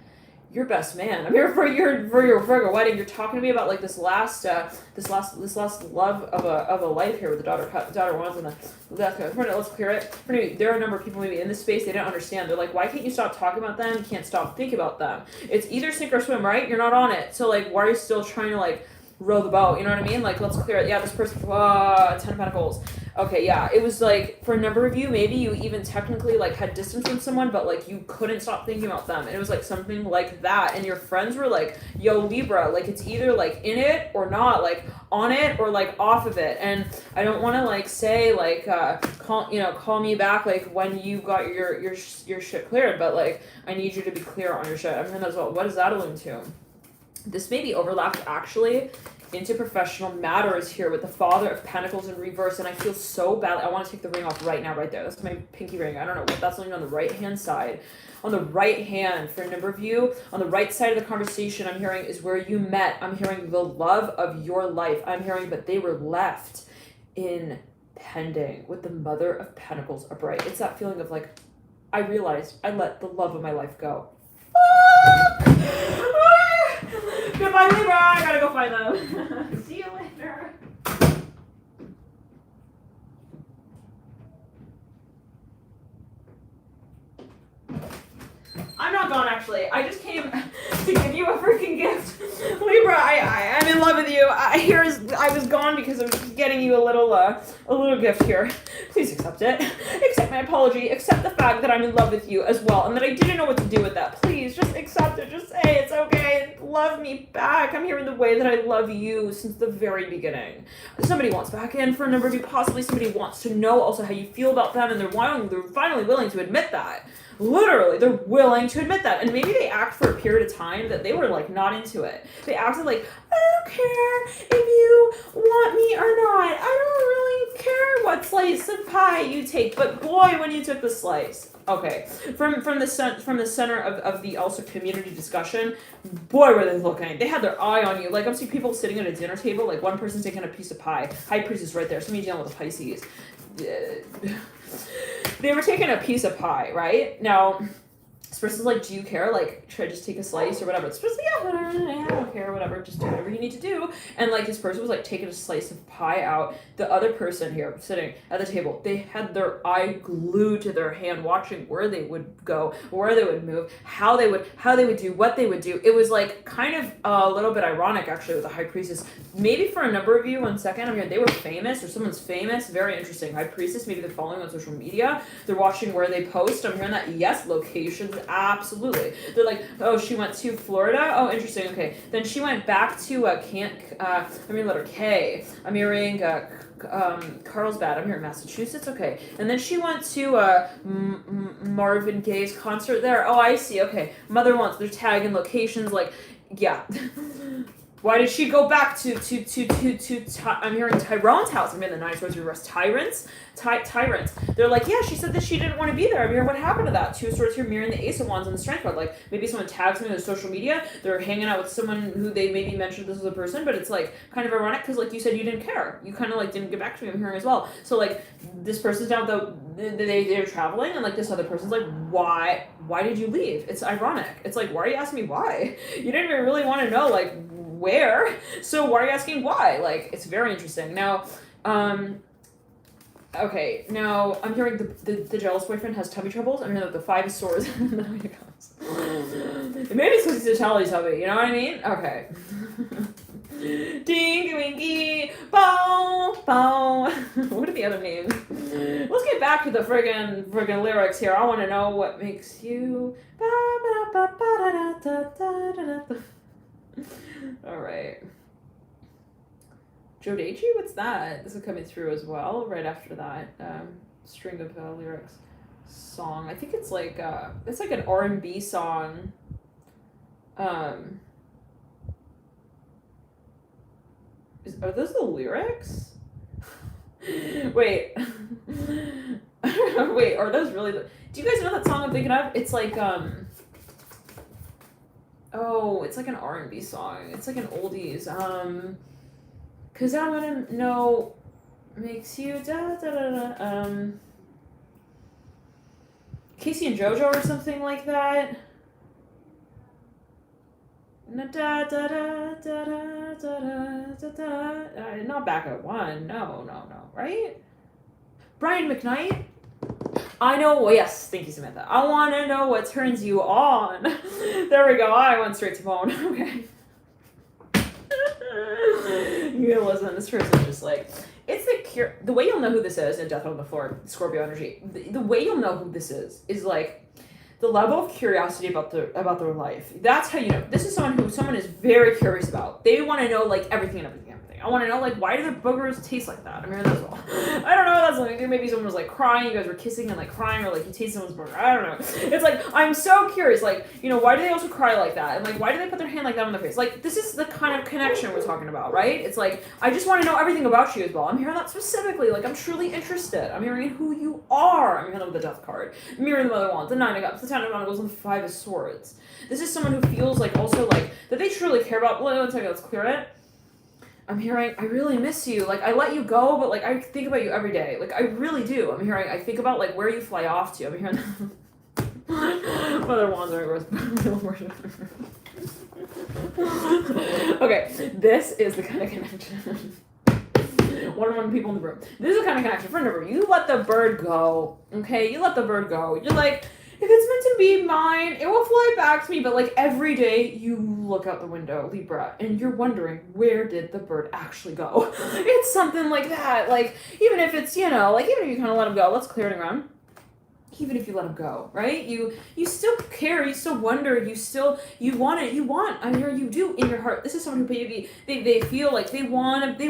your best man. I'm here for your Virgo wedding. You're talking to me about like this last love of a life here with the daughter wands and the let's clear it. For me, there are a number of people maybe in this space they don't understand. They're like, why can't you stop talking about them? You can't stop thinking about them. It's either sink or swim, right? You're not on it. So like, why are you still trying to like row the boat? You know what I mean? Like, let's clear it. Yeah, this person, 10 of Pentacles. Okay, yeah, it was like, for a number of you, maybe you even technically, like, had distance from someone, but, like, you couldn't stop thinking about them, and it was, like, something like that, and your friends were like, yo, Libra, like, it's either, like, in it or not, like, on it or, like, off of it, and I don't want to, like, say, like, call me back, like, when you got your shit cleared, but, like, I need you to be clear on your shit. I'm hearing that as well. What does that allude to? This may be overlapped, actually, into professional matters here with the Father of Pentacles in reverse, and I feel so bad. I want to take the ring off right now, right there. That's my pinky ring. I don't know what that's only on the right hand side. On the right hand, for a number of you, on the right side of the conversation, I'm hearing is where you met. I'm hearing the love of your life. I'm hearing, but they were left in pending with the Mother of Pentacles upright. It's that feeling of like, I realized I let the love of my life go. Goodbye, Libra. I gotta go find them. See you later. I'm not gone, actually. I just came to give you a freaking gift. Libra, I'm in love with you. I was gone because of getting you a little gift here. Please accept it. Accept my apology. Accept the fact that I'm in love with you as well, and that I didn't know what to do with that. Please, just accept it. Just say it's okay. Love me back. I'm here in the way that I love you since the very beginning. Somebody wants back in for a number of you. Possibly somebody wants to know also how you feel about them, and they're finally willing to admit that. Literally, they're willing to admit that. And maybe they act for a period of time that they were, like, not into it. They acted like, I don't care if you want me or not. I don't really care what slice of pie you take. But boy, when you took the slice. Okay, from the center of the also community discussion, boy, were they looking. They had their eye on you. Like, I'm seeing people sitting at a dinner table, like, one person's taking a piece of pie. High Priest is right there. Somebody dealing with a Pisces. They were taking a piece of pie, right? Now, this person's like, do you care? Like, should I just take a slice or whatever? This person's like, yeah, I don't care, whatever. Just do whatever you need to do. And, like, this person was, like, taking a slice of pie out. The other person here sitting at the table, they had their eye glued to their hand, watching where they would go, where they would move, how they would do, what they would do. It was, like, kind of a little bit ironic, actually, with the High Priestess. Maybe for a number of you, 1 second, I'm here, they were famous, or someone's famous, very interesting. High Priestess, maybe they're following on social media. They're watching where they post. I'm hearing that, yes, locations, absolutely. They're like, oh, she went to Florida? Oh, interesting, okay. Then she went back to I'm hearing letter K. I'm hearing Carlsbad. I'm hearing Massachusetts, okay. And then she went to Marvin Gaye's concert there. Oh, I see, okay. Mother wants, they're tagging locations, like, yeah. Why did she go back to I'm hearing Tyrone's house. I'm hearing the 9 Swords reverse. Tyrants. They're like, yeah, she said that she didn't want to be there. I'm hearing what happened to that. 2 Swords here mirroring the Ace of Wands on the Strength card. Like, maybe someone tags me on their social media. They're hanging out with someone who they maybe mentioned this as a person, but it's, like, kind of ironic because, like, you said you didn't care. You kind of, like, didn't get back to me. I'm hearing as well. So, like, this person's down, though, they're traveling, and, like, this other person's like, why did you leave? It's ironic. It's like, why are you asking me why? You didn't even really want to know, like, where? So why are you asking why? Like, it's very interesting. Now, okay, now I'm hearing the jealous boyfriend has tummy troubles. I'm hearing that the 5 of Swords. Maybe it's because he's a Teletubby, you know what I mean? Okay. Dinky winky, bow, bow. What are the other names? Let's get back to the friggin' lyrics here. I want to know what makes you. All right. Jodechi, what's that? This is coming through as well. Right after that, string of lyrics, song. I think it's like an R&B song. Are those the lyrics? Wait. Wait, are those really the... Do you guys know that song I'm thinking of? It's like, oh, it's like an R&B song. It's like an oldies. Cause I wanna know makes you da da da da. Casey and JoJo or something like that. Not back at 1. No, right? Brian McKnight? I know, well, yes, thank you, Samantha. I want to know what turns you on. There we go. I went straight to phone. Okay. You listen, this person is just like, it's the way you'll know who this is in Death on the Floor, Scorpio energy, the way you'll know who this is like, the level of curiosity about their life. That's how you know. This is someone is very curious about. They want to know like everything. I want to know like, why do their boogers taste like that? I mean, that's all. I don't know. That's like, maybe someone was like crying. You guys were kissing and like crying, or like you taste someone's booger. I don't know. It's like, I'm so curious. Like, you know, why do they also cry like that? And like, why do they put their hand like that on their face? Like, this is the kind of connection we're talking about, right? It's like, I just want to know everything about you as well. I'm hearing that specifically. Like, I'm truly interested. I'm hearing who you are. I'm hearing that with the Death card. I'm hearing the Mother of Wands, the Nine of Cups, the Ten of Pentacles, and the Five of Swords. This is someone who feels like also like that they truly care about. Let's clear it. I'm hearing, I really miss you. Like, I let you go, but like, I think about you every day. Like, I really do. I'm hearing, I think about like where you fly off to. I'm hearing Mother Wands are Okay, this is the kind of connection. One people in the room. This is the kind of connection. Friend number, you let the bird go. Okay, you let the bird go. You're like, if it's meant to be mine, it will fly back to me. But like every day you look out the window, Libra, and you're wondering, where did the bird actually go? It's something like that. Like, even if it's, you know, like even if you kind of let him go, let's clear it around. Even if you let him go, right? You still care, you still wonder, you want it, I'm here, you do in your heart. This is someone who maybe they feel like they want to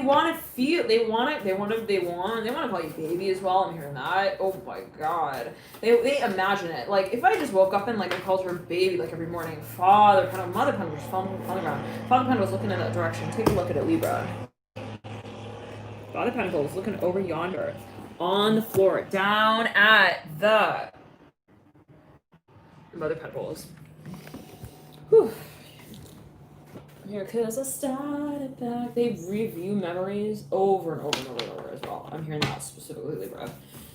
call you baby as well. I'm hearing that. Oh my god. They imagine it. Like if I just woke up and like I called her baby like every morning, Mother Pentacles just falling on the ground. Father Pentacles looking in that direction. Take a look at it, Libra. Father Pentacles looking over yonder. On the floor, down at the Mother Pentacles. Whew. Here, because I started back. They review memories over and over and over and over as well. I'm hearing that specifically, Libra.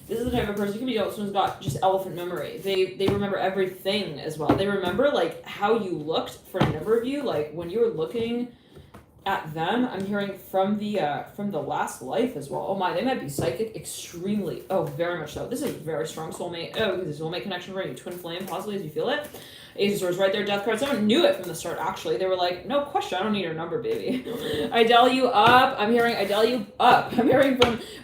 This is the type of person, you can be someone's got just elephant memory. They remember everything as well. They remember like how you looked for a number of you, like when you were looking at them. I'm hearing from the last life as well. Oh my, they might be psychic extremely. Oh, very much so. This is very strong soulmate. Oh, this is soulmate connection for you. Twin flame, possibly, as you feel it. Ace of Swords right there, Death card. Someone knew it from the start, actually. They were like, no question, I don't need your number, baby. I dial you up. I'm hearing I dial you up. I'm hearing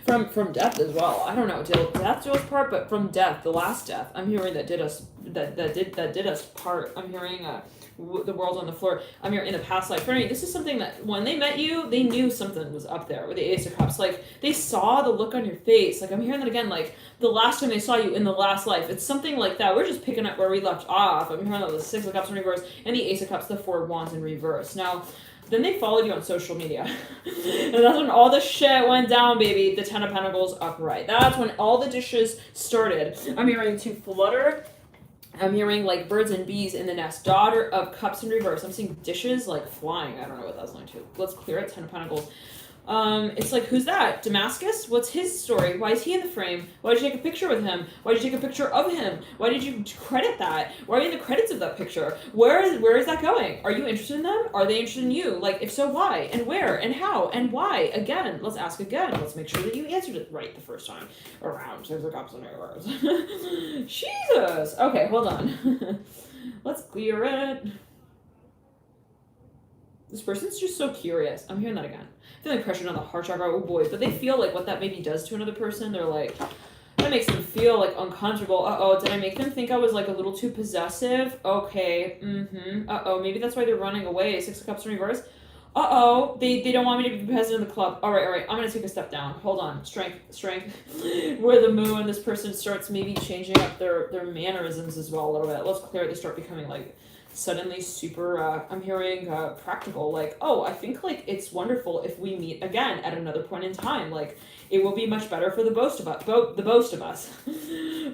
from death as well. I don't know, death to us part, but from death, the last death. I'm hearing that did us part. I'm hearing the world on the floor. I'm here in the past life. For me, this is something that when they met you, they knew something was up there with the Ace of Cups. Like they saw the look on your face. Like I'm hearing that again. Like the last time they saw you in the last life, it's something like that. We're just picking up where we left off. I'm hearing that the Six of Cups in reverse and the Ace of Cups, the Four of Wands in reverse. Now, then they followed you on social media. And that's when all the shit went down, baby. The Ten of Pentacles upright. That's when all the dishes started. I'm hearing to flutter. I'm hearing like birds and bees in the nest. Daughter of Cups in reverse. I'm seeing dishes like flying. I don't know what that's going to. Let's clear it. Ten of Pentacles. It's like, who's that? Damascus? What's his story? Why is he in the frame? Why did you take a picture with him? Why did you take a picture of him? Why did you credit that? Why are you in the credits of that picture? Where is that going? Are you interested in them? Are they interested in you? Like, if so, why? And where? And how? And why? Again, let's ask again. Let's make sure that you answered it right the first time around. There's a Cups in reverse. Jesus! Okay, hold on. Let's clear it. This person's just so curious. I'm hearing that again. Feeling pressured on the heart chakra. Oh boy. But they feel like what that maybe does to another person. They're like, that makes them feel like uncomfortable. Uh-oh, did I make them think I was like a little too possessive? Okay. Uh-oh, maybe that's why they're running away. Six of Cups in reverse. Uh-oh, they don't want me to be present in the club. All right. I'm going to take a step down. Hold on. Strength. Where the moon, this person starts maybe changing up their mannerisms as well a little bit. Let's clear it. They start becoming like suddenly super, I'm hearing practical. Like, oh, I think like it's wonderful if we meet again at another point in time. Like, it will be much better for the both of us.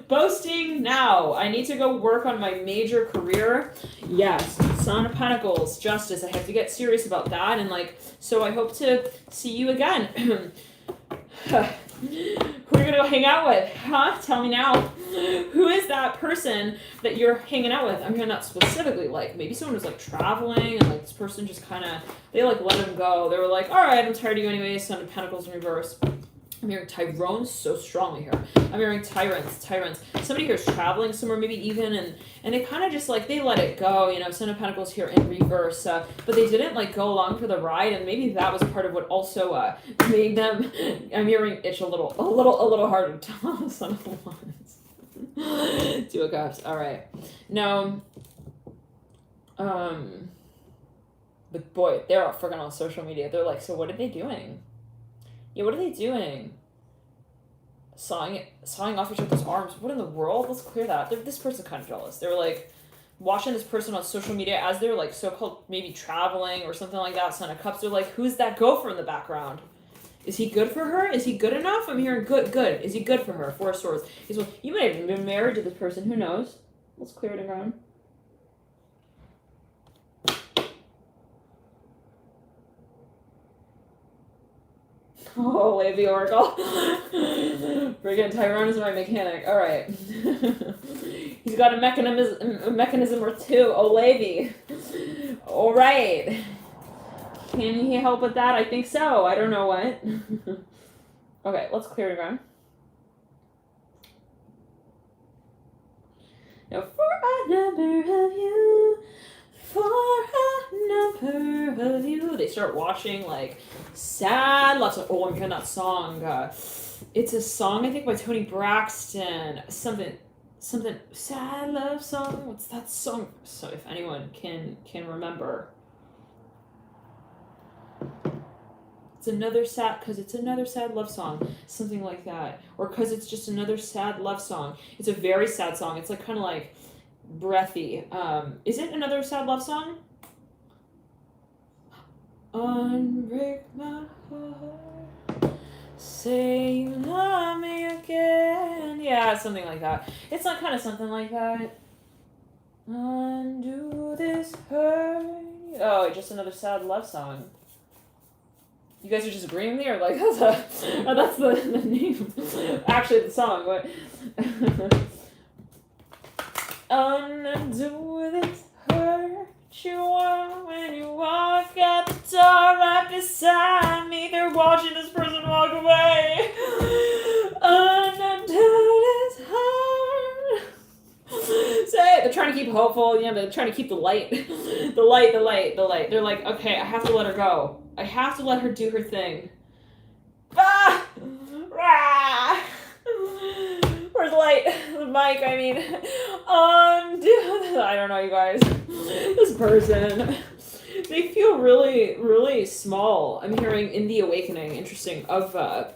Boasting now. I need to go work on my major career. Yes. Son of Pentacles. Justice. I have to get serious about that. And like, so I hope to see you again. Who are you going to go hang out with? Huh? Tell me now. Who is that person that you're hanging out with? I'm hearing that specifically, like maybe someone was like traveling and like this person just kind of, they like let him go. They were like, all right, I'm tired of you anyways. Son of Pentacles in reverse. I'm hearing Tyrones so strongly here. I'm hearing tyrants. Somebody here is traveling somewhere, maybe even, and they kind of just like, they let it go, you know, Son of Pentacles here in reverse, but they didn't like go along for the ride, and maybe that was part of what also made them, I'm hearing itch a little harder to tell. Son of Wands. Two of Cups. All right. Now, but boy, they're all freaking on social media. They're like, so what are they doing? Yeah, what are they doing? Sawing off each other's arms. What in the world? Let's clear that. This person's kind of jealous. They were like watching this person on social media as they're like so-called maybe traveling or something like that. Son of Cups. They're like, who's that gopher in the background? Is he good for her? Is he good enough? I'm hearing good. Is he good for her? Four of Swords. He's well, you might have been married to this person. Who knows? Let's clear it around. Oh, Lady Oracle. Friggin' Tyrone is my mechanic. All right. He's got a mechanism or two. Oh, Lady. All right. Can he help with that? I think so. I don't know what. Okay, let's clear it around. Now, for a number of you, they start watching like sad love song. Oh, I'm hearing that song. It's a song I think by Toni Braxton. Something sad love song. What's that song? So if anyone can remember. It's another sad love song, something like that, or because it's just another sad love song. It's a very sad song. It's like kind of like breathy. Is it another sad love song? Unbreak my heart, say you love me again. Yeah, something like that. It's like kind of something like that. Undo this hurt. Oh, just another sad love song. You guys are just agreeing with me, or like that's the name. Actually, the song. But undo this hurt you want when you walk out the door right beside me. They're watching this person walk away. Undo this hurt. Say it. They're trying to keep hopeful. Yeah, they're trying to keep the light. The light. They're like, okay, I have to let her go. I have to let her do her thing. Ah! Rah! Where's the light? The mic, I mean. I don't know, you guys. This person. They feel really, really small. I'm hearing in the awakening, interesting, of the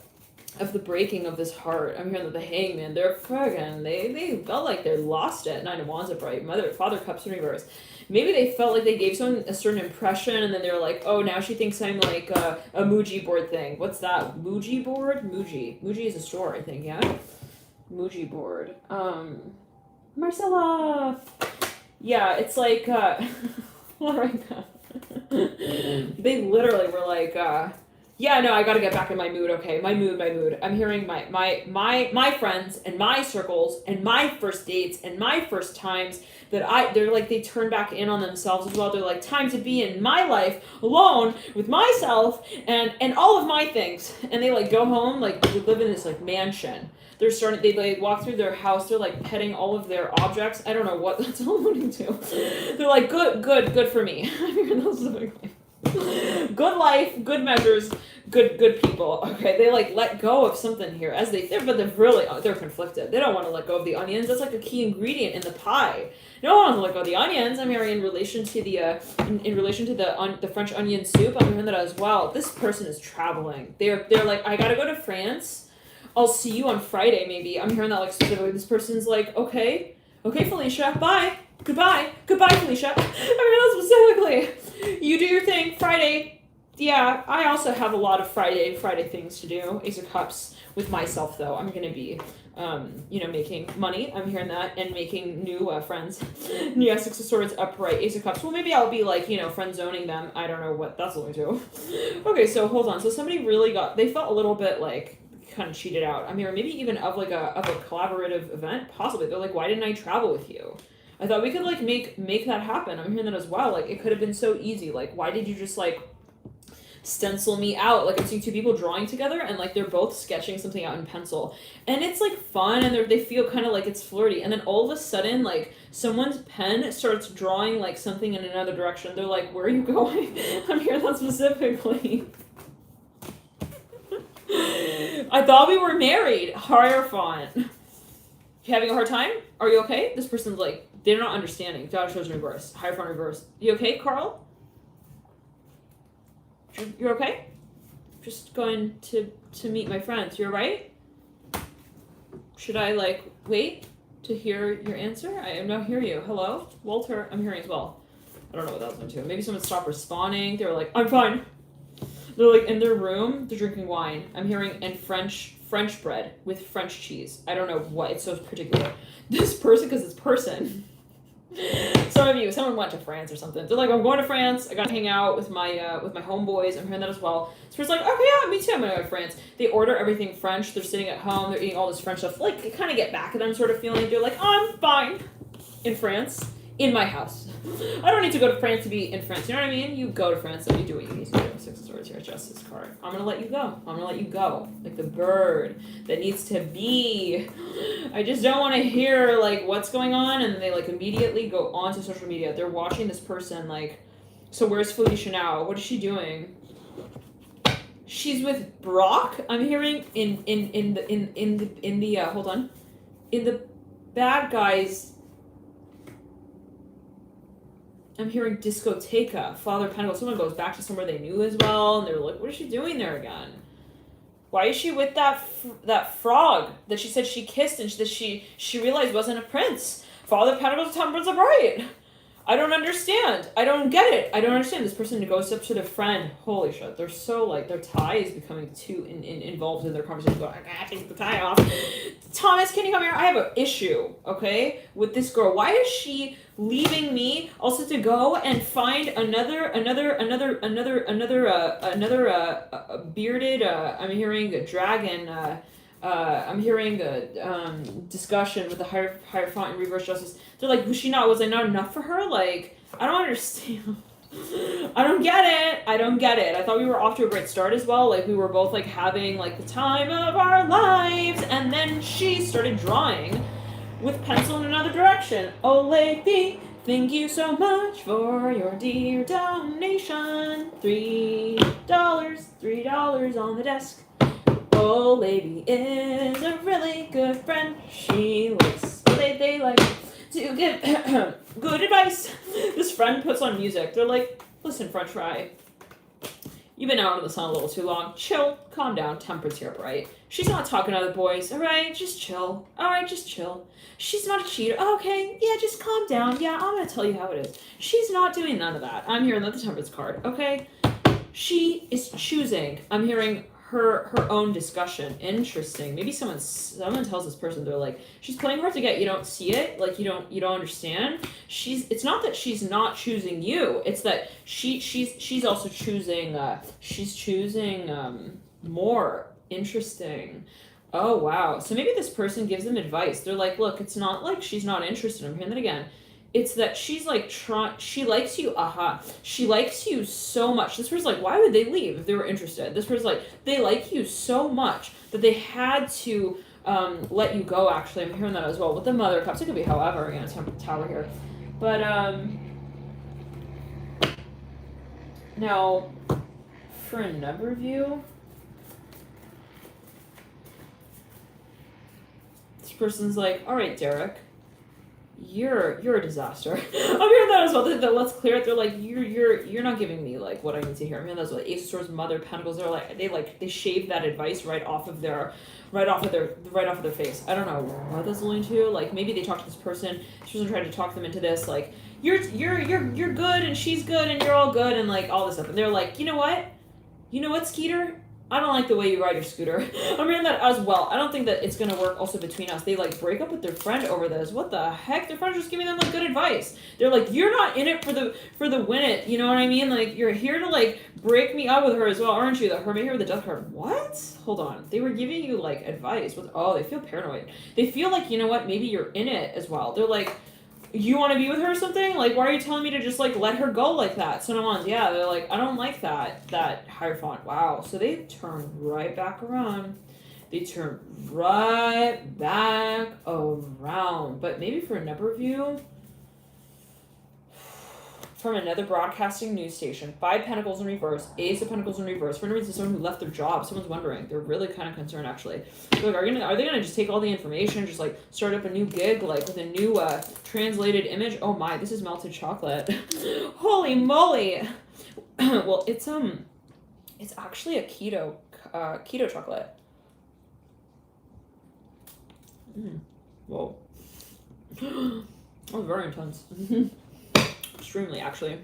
breaking of this heart. I'm hearing that the hangman, they're friggin', they felt like they lost it. Nine of Wands upright. Father Cups in reverse. Maybe they felt like they gave someone a certain impression, and then they were like, oh, now she thinks I'm like a Muji board thing. What's that? Muji board? Muji is a store, I think, yeah? Muji board. Marcella! Yeah, it's like, all right. They literally were like, yeah, no, I gotta get back in my mood. Okay, my mood. I'm hearing my friends and my circles and my first dates and my first times they're like, they turn back in on themselves as well. They're like, time to be in my life alone with myself and all of my things. And they like go home, like they live in this like mansion. They like walk through their house. They're like petting all of their objects. I don't know what that's alluding to. They're like, good for me. I'm hearing those specifically. Good life, good measures, good people. Okay, they like let go of something here but they're conflicted. They don't want to let go of the onions. That's like a key ingredient in the pie. No one wants to let go of the onions. I'm hearing in relation to the the French onion soup. I'm hearing that as well. This person is traveling. They're like, I gotta go to France. I'll see you on Friday maybe. I'm hearing that like specifically. This person's like, okay, Felicia, bye. Goodbye, Felicia. I mean, specifically, you do your thing Friday. Yeah, I also have a lot of Friday things to do. Ace of Cups with myself though. I'm gonna be, making money. I'm hearing that and making new friends. Yeah, Six of Swords upright, Ace of Cups. Well, maybe I'll be like, friend zoning them. I don't know what that's going to. Okay, so hold on. So somebody really they felt a little bit like kind of cheated out. I'm hearing maybe even of like a collaborative event, possibly. They're like, why didn't I travel with you? I thought we could like make that happen. I'm hearing that as well. Like it could have been so easy. Like why did you just like stencil me out? Like I'm seeing two people drawing together and like they're both sketching something out in pencil, and it's like fun and they feel kind of like it's flirty, and then all of a sudden like someone's pen starts drawing like something in another direction. They're like, where are you going? I'm hearing that specifically. I thought we were married. Hierophant. You having a hard time? Are you okay? This person's like, they're not understanding. God shows in reverse. Hierophant reverse. You okay, Carl? You're okay? Just going to meet my friends. You're right? Should I like wait to hear your answer? I am not hear you. Hello? Walter, I'm hearing as well. I don't know what that was going to. Maybe someone stopped responding. They were like, I'm fine. They're like in their room, they're drinking wine. I'm hearing, and French bread with French cheese. I don't know what, it's so particular. This person, because it's person. Someone went to France or something. They're like, I'm going to France. I gotta hang out with my homeboys. I'm hearing that as well. So it's like, okay, yeah, me too. I'm gonna go to France. They order everything French. They're sitting at home. They're eating all this French stuff. Like, you kind of get back at them sort of feeling. They're like, oh, I'm fine in France, in my house. I don't need to go to France to be in France. You know what I mean? You go to France and you do what you need to do. Six of Swords here, Justice card. I'm gonna let you go. I'm gonna let you go. Like the bird that needs to be. I just don't want to hear like what's going on, and they like immediately go onto social media. They're watching this person like, so where's Felicia now? What is she doing? She's with Brock. I'm hearing in the hold on, in the bad guys. I'm hearing discoteca, Father Pentacle. Someone goes back to somewhere they knew as well, and they're like, what is she doing there again? Why is she with that frog that she said she kissed and that she realized wasn't a prince? Father Pentacles, Temperance of Right. I don't understand. I don't get it. I don't understand. This person goes up to their friend. Holy shit. They're so like, their tie is becoming too involved in their conversation. Going, I gotta take the tie off. Thomas, can you come here? I have an issue, okay, with this girl. Why is she leaving me also to go and find another bearded, I'm hearing a dragon, I'm hearing a discussion with the Hierophant in reverse justice. They're like, was I not enough for her? Like, I don't understand. I don't get it. I thought we were off to a great start as well. Like, we were both like having like the time of our lives, and then she started drawing with pencil in another direction. Oh lady, thank you so much for your dear donation. $3 on the desk. Oh, lady is a really good friend. She likes, they like to give good advice. This friend puts on music. They're like, listen, French fry, you've been out in the sun a little too long. Chill, calm down, Temperance here, right? She's not talking to other boys, all right? Just chill. All right, just chill. She's not a cheater. Oh, okay, yeah, just calm down. Yeah, I'm gonna tell you how it is. She's not doing none of that. I'm hearing the Temperance card, okay? She is choosing. I'm hearing her own discussion. Interesting. Maybe someone tells this person, they're like, she's playing hard to get. You don't see it. Like you don't understand. It's not that she's not choosing you. It's that she's also choosing. She's choosing more. Interesting. Oh wow. So maybe this person gives them advice. They're like, look, it's not like she's not interested. I'm hearing that again. It's that she's like she likes you, she likes you so much. This person's like, why would they leave if they were interested? This person's like, they like you so much that they had to let you go, actually. I'm hearing that as well. With the Mother of Cups, it could be however, again, Tower here. But, now, for another view, this person's like, all right, Derek, you're a disaster. I'm hearing that as well. Let's clear it. They're like, you're not giving me like what I need to hear. I'm hearing that as well. Ace of Swords, Mother of Pentacles. They're like, they shave that advice right off of their face. I don't know what that's alluding to. Like maybe they talk to this person. This person tried to talk them into this. Like you're good and she's good and you're all good and like all this stuff. And they're like, you know what, Skeeter, I don't like the way you ride your scooter. I'm hearing that as well. I don't think that it's gonna work also between us. They like break up with their friend over this. What the heck? Their friend's just giving them like good advice. They're like, you're not in it for the win it. You know what I mean? Like you're here to like break me up with her as well, aren't you? The hermit here with the death card. What? Hold on. They were giving you like advice. Oh, they feel paranoid. They feel like, you know what? Maybe you're in it as well. They're like, you want to be with her or something? Like, why are you telling me to just, like, let her go like that? So no one's, yeah, they're like, I don't like that Hierophant. Wow. So they turn right back around. They turn right back around. But maybe for a number of you, from another broadcasting news station, 5 Pentacles in reverse, Ace of Pentacles in reverse. For no reason, someone who left their job. Someone's wondering. They're really kind of concerned, actually. Like, are they gonna just take all the information, just like start up a new gig, like with a new translated image? Oh my, this is melted chocolate. Holy moly! Well, it's actually a keto chocolate. Whoa. That was very intense. Extremely, actually.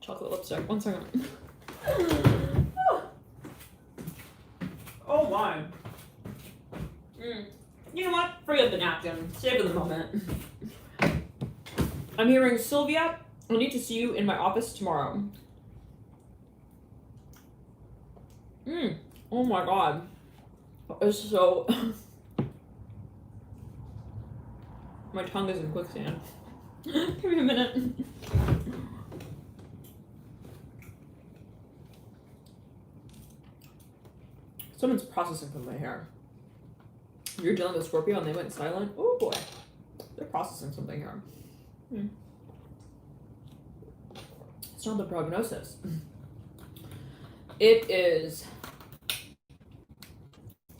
Chocolate lipstick. 1 second. Oh my. You know what? Forget the napkin. Save it the moment. I'm hearing, Sylvia, I need to see you in my office tomorrow. Oh my god. It's so... My tongue is in quicksand. Give me a minute. Someone's processing from my hair. You're dealing with Scorpio and they went silent? Oh boy. They're processing something here. It's not the prognosis. It is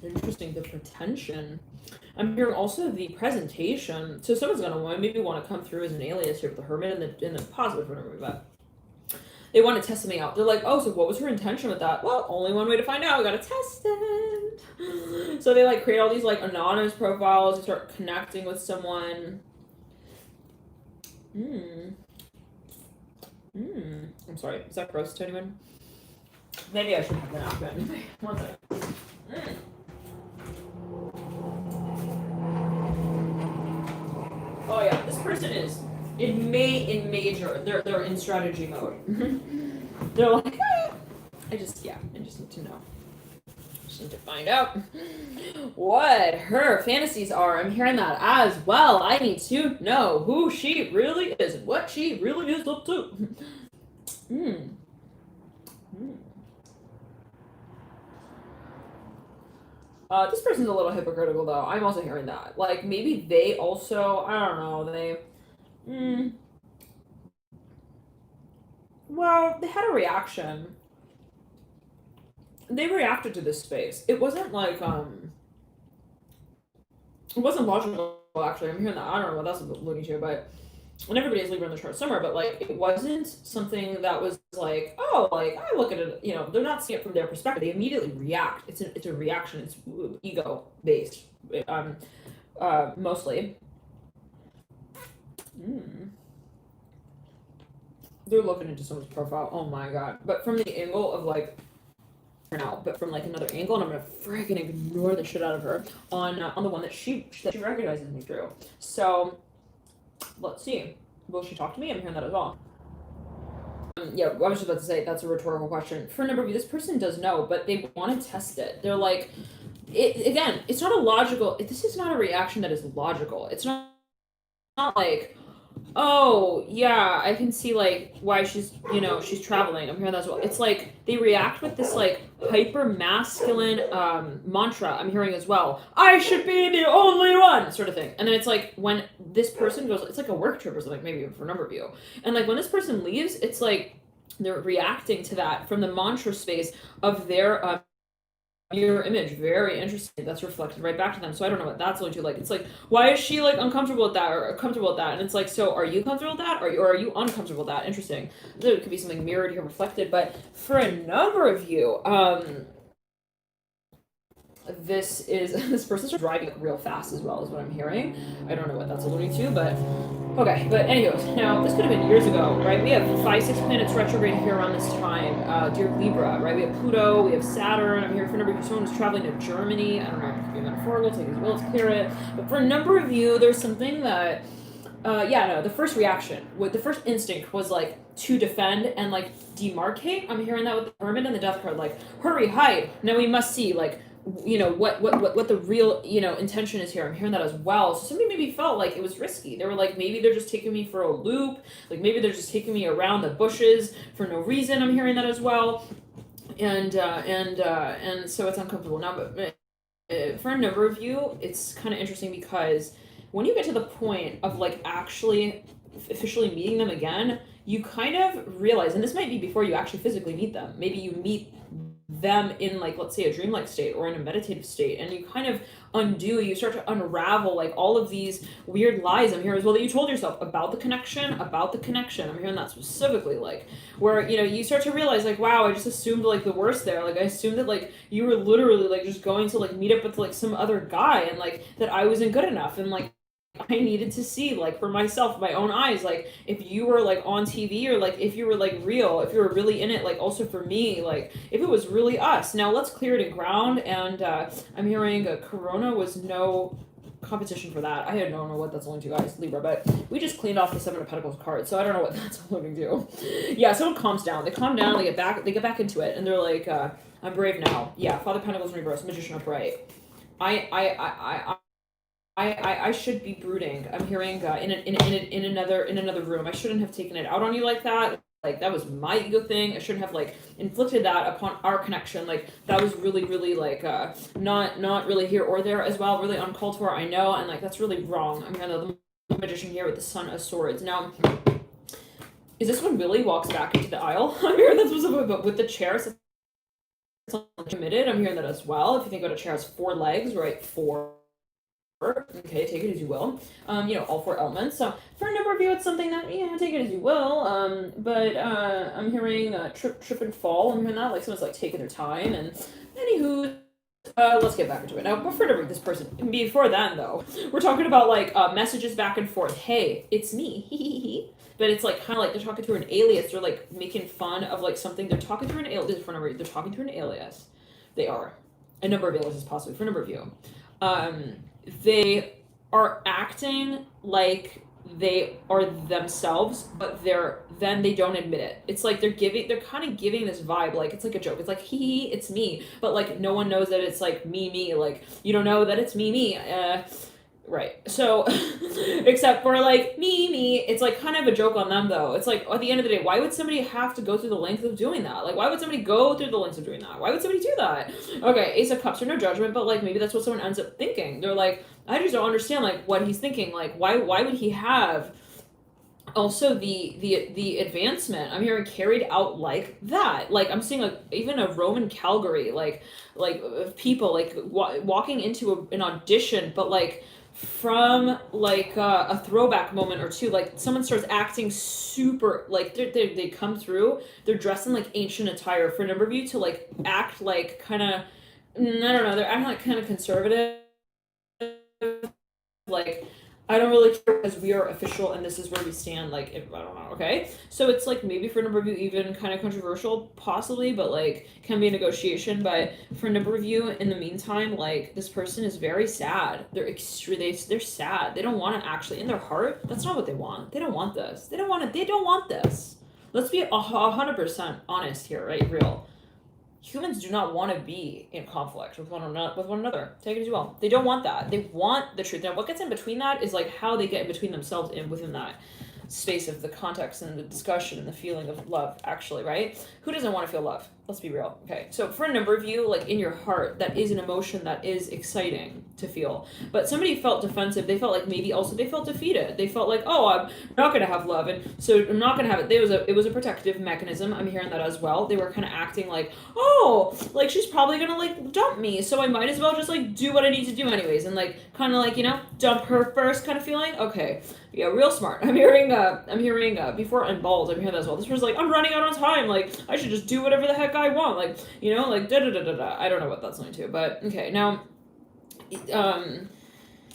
interesting, the pretension. I'm hearing also the presentation. So someone's gonna maybe want to come through as an alias here with the hermit in the positive whatever, but they want to test something out. They're like, oh, so what was her intention with that? Well, only one way to find out. We gotta test it. So they like create all these like anonymous profiles and start connecting with someone. I'm sorry. Is that gross to anyone? Maybe I should have the napkin. 1 second. Oh yeah, this person is in major. They're in strategy mode. They're like, I just need to know. Just need to find out what her fantasies are. I'm hearing that as well. I need to know who she really is and what she really is up to. This person's a little hypocritical though. I'm also hearing that. Like maybe they also, I don't know, well, they had a reaction. They reacted to this space. It wasn't like, it wasn't logical actually. I'm hearing that. I don't know what that's alluding to, but and everybody has Libra in the chart somewhere, but like it wasn't something that was like, oh, like I look at it, you know, they're not seeing it from their perspective. They immediately react. It's a reaction. It's ego based, mostly. They're looking into someone's profile. Oh my god! But from the angle of like, now, but from like another angle, and I'm gonna freaking ignore the shit out of her on the one that she recognizes me through. So. Let's see. Will she talk to me? I'm hearing that as well. Yeah, I was just about to say that's a rhetorical question. For a number of you, this person does know, but they want to test it. They're like, again, it's not a logical. This is not a reaction that is logical. It's not like, oh yeah, I can see like why she's traveling. I'm hearing that as well. It's like they react with this like hyper masculine mantra. I'm hearing as well. I should be the only one, sort of thing. And then it's like when this person goes, it's like a work trip or something, maybe for a number of you. And like when this person leaves, it's like they're reacting to that from the mantra space of their mirror image. Very interesting. That's reflected right back to them. So I don't know what that's going to like. It's like, why is she like uncomfortable with that or comfortable with that? And it's like, so are you comfortable with that or are you uncomfortable with that? Interesting. There could be something mirrored here, reflected. But for a number of you, this person's driving real fast as well, is what I'm hearing. I don't know what that's alluding to, but okay. But anyways, now this could have been years ago, right? We have 5, 6 planets retrograde here around this time. Dear Libra, right? We have Pluto, we have Saturn. I'm here for a number of you. Someone who's traveling to Germany. I don't know if it's being metaphorical, take it as well, let's clear it. But for a number of you, there's something that the first reaction, the first instinct was like to defend and like demarcate. I'm hearing that with the Hermit and the Death card, like hurry, hide. Now we must see, like, what the real, intention is here. I'm hearing that as well. So somebody maybe felt like it was risky. They were like, maybe they're just taking me for a loop. Like maybe they're just taking me around the bushes for no reason. I'm hearing that as well. And so it's uncomfortable now. But for a number of you, it's kind of interesting because when you get to the point of like actually officially meeting them again, you kind of realize, and this might be before you actually physically meet them, maybe you meet them in like, let's say, a dreamlike state or in a meditative state, and you kind of you start to unravel like all of these weird lies, I'm hearing as well, that you told yourself about the connection. I'm hearing that specifically, like where you start to realize like, wow, I just assumed like the worst there. Like I assumed that like you were literally like just going to like meet up with like some other guy, and like that I wasn't good enough, and like I needed to see, like, for myself, my own eyes, like, if you were, like, on TV, or, like, if you were, like, real, if you were really in it, like, also for me, like, if it was really us. Now, let's clear it and ground, and I'm hearing Corona was no competition for that. I don't know what that's alluding to, guys, Libra, but we just cleaned off the Seven of Pentacles card, so I don't know what that's alluding to. Yeah, someone calms down. They calm down, they get back into it, and they're like, I'm brave now. Yeah, Father Pentacles in reverse, Magician upright. I should be brooding. I'm hearing in another room. I shouldn't have taken it out on you like that. Like that was my ego thing. I shouldn't have like inflicted that upon our connection. Like that was really, really like not really here or there as well. Really uncalled for. I know, and like that's really wrong. I'm hearing the Magician here with the Son of Swords. Now, is this when Willie walks back into the aisle? I'm hearing that's but with the chair. So it's committed. I'm hearing that as well. If you think about a chair has 4 legs, right? 4. Okay, take it as you will. All 4 elements. So for a number of you, it's something that take it as you will. But I'm hearing trip and fall. I'm hearing that like someone's like taking their time. And anywho, let's get back into it now. Before to read this person, before then though, we're talking about like messages back and forth. Hey, it's me. But it's like kind of like they're talking through an alias. They're like making fun of like something. They're talking through an alias. They're talking through an alias. They are a number of aliases possibly for a number of you. They are acting like they are themselves, but then they don't admit it. It's like they're kind of giving this vibe, like it's like a joke. It's like it's me, but like no one knows that it's like me. Like you don't know that it's me. Right. So, except for like me, it's like kind of a joke on them though. It's like at the end of the day, why would somebody have to go through the length of doing that? Like, why would somebody go through the length of doing that? Why would somebody do that? Okay, Ace of Cups are no judgment, but like maybe that's what someone ends up thinking. They're like, I just don't understand like what he's thinking. Like, why would he have also the advancement? I'm hearing carried out like that. Like I'm seeing like even a Roman Calgary, like people like walking into an audition, but like from like a throwback moment or two, like someone starts acting super like they come through, they're dressed in like ancient attire for a number of you to like act like kind of, I don't know, they're acting like kind of conservative, like I don't really care because we are official and this is where we stand, like I don't know, okay? So it's like maybe for a number of you even kind of controversial possibly, but like can be a negotiation. But for a number of you in the meantime, like this person is very sad. They're sad. They don't want to actually, in their heart, that's not what they want. They don't want this. They don't want this. Let's be 100% honest here, right? Real. Humans do not want to be in conflict with one another. Take it as well. They don't want that. They want the truth. Now, what gets in between that is like how they get in between themselves and within that space of the context and the discussion and the feeling of love, actually, right? Who doesn't want to feel love? Let's be real. Okay, so for a number of you, like in your heart, that is an emotion that is exciting to feel. But somebody felt defensive. They felt like maybe also they felt defeated. They felt like, oh, I'm not going to have love. And so I'm not going to have it. It was a protective mechanism. I'm hearing that as well. They were kind of acting like, oh, like she's probably going to like dump me. So I might as well just like do what I need to do anyways. And like kind of like, dump her first kind of feeling. Okay. Yeah, real smart. I'm hearing before and bald. I'm hearing that as well. This person's like, I'm running out of time. Like, I should just do whatever the heck I want. Like, you know, like da da da da da. I don't know what that's going to, but okay. Now,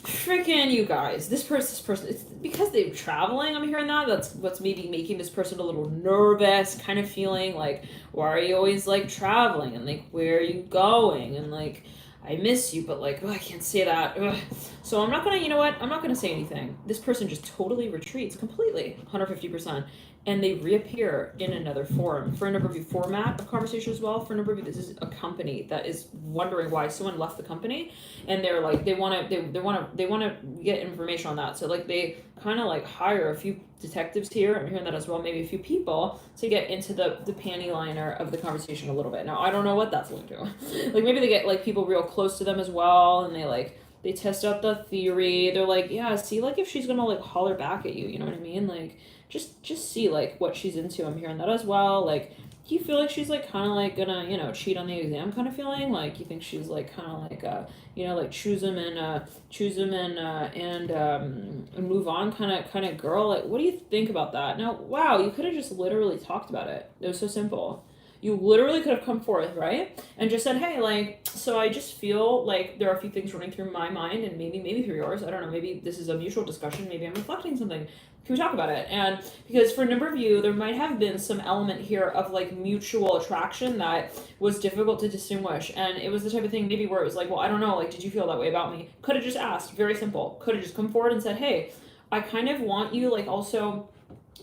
freaking you guys, this person, it's because they're traveling. I'm hearing that's what's maybe making this person a little nervous, kind of feeling like, why are you always like traveling, and like, where are you going, and like, I miss you, but like, oh, I can't say that. Ugh. So I'm not gonna, you know what, I'm not gonna say anything. This person just totally retreats completely, 150%, and they reappear in another forum. For a number of you, format of conversation as well. For a number of you, this is a company that is wondering why someone left the company, and they're like, they want to get information on that. So like, they kind of like hire a few detectives here. I'm hearing that as well. Maybe a few people to get into the panty liner of the conversation a little bit. Now I don't know what that's going to. Like, maybe they get like people real close to them as well, and they test out the theory. They're like, yeah, see like if she's gonna like holler back at you, you know what I mean? Like, just see like what she's into. I'm hearing that as well. Like, do you feel like she's like kind of like gonna, you know, cheat on the exam kind of feeling? Like, you think she's like kind of like you know, like choose them and move on kind of girl? Like, what do you think about that? Now, wow, you could have just literally talked about it. It was so simple. You literally could have come forth, right? And just said, hey, like, so I just feel like there are a few things running through my mind, and maybe through yours. I don't know. Maybe this is a mutual discussion. Maybe I'm reflecting something. Can we talk about it? And because for a number of you, there might have been some element here of like mutual attraction that was difficult to distinguish. And it was the type of thing maybe where it was like, well, I don't know, like, did you feel that way about me? Could have just asked, very simple. Could have just come forward and said, hey, I kind of want you like also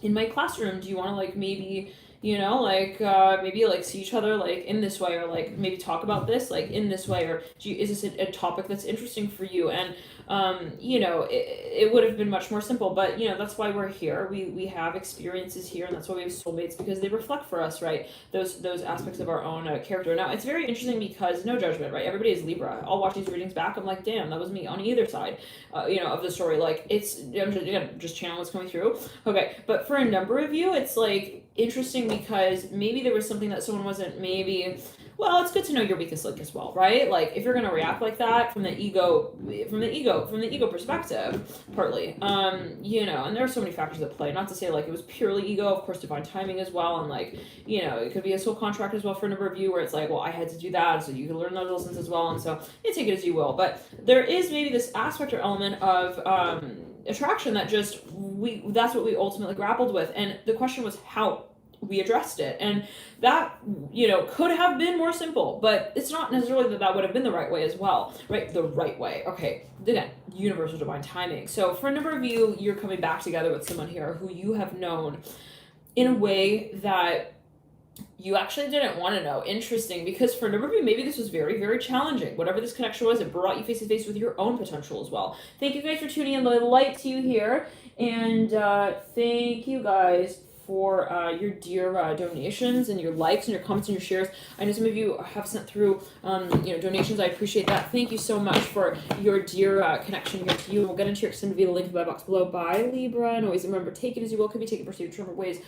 in my classroom. Do you want to like maybe, you know, like maybe like see each other like in this way, or like maybe talk about this like in this way, or is this a topic that's interesting for you? And you know, it would have been much more simple, but you know, that's why we're here. We have experiences here, and that's why we have soulmates, because they reflect for us, right, those aspects of our own character. Now it's very interesting because no judgment, right? Everybody is Libra. I'll watch these readings back, I'm like, damn, that was me on either side, you know, of the story. Like, I'm just channeling what's coming through. Okay, but for a number of you, it's like interesting because maybe there was something that someone wasn't maybe, well, it's good to know your weakest link as well, right? Like, if you're gonna react like that from the ego perspective, partly, you know, and there are so many factors at play. Not to say like it was purely ego, of course, divine timing as well, and like, you know, it could be a soul contract as well for a number of you, where it's like, well, I had to do that, so you can learn those lessons as well, and so you take it as you will. But there is maybe this aspect or element of attraction that that's what we ultimately grappled with, and the question was how we addressed it. And that, you know, could have been more simple, but it's not necessarily that would have been the right way as well, right? The right way. Okay, again, universal divine timing. So for a number of you, you're coming back together with someone here who you have known in a way that you actually didn't want to know. Interesting, because for a number of you, maybe this was very, very challenging. Whatever this connection was, it brought you face to face with your own potential as well. Thank you guys for tuning in. Light to you here. And thank you guys for your dear donations and your likes and your comments and your shares. I know some of you have sent through you know, donations. I appreciate that. Thank you so much for your dear connection here to you. And we'll get into your extended via the link in the box below. Bye, Libra. And always remember, take it as you will, could be taken, perceived, in different ways.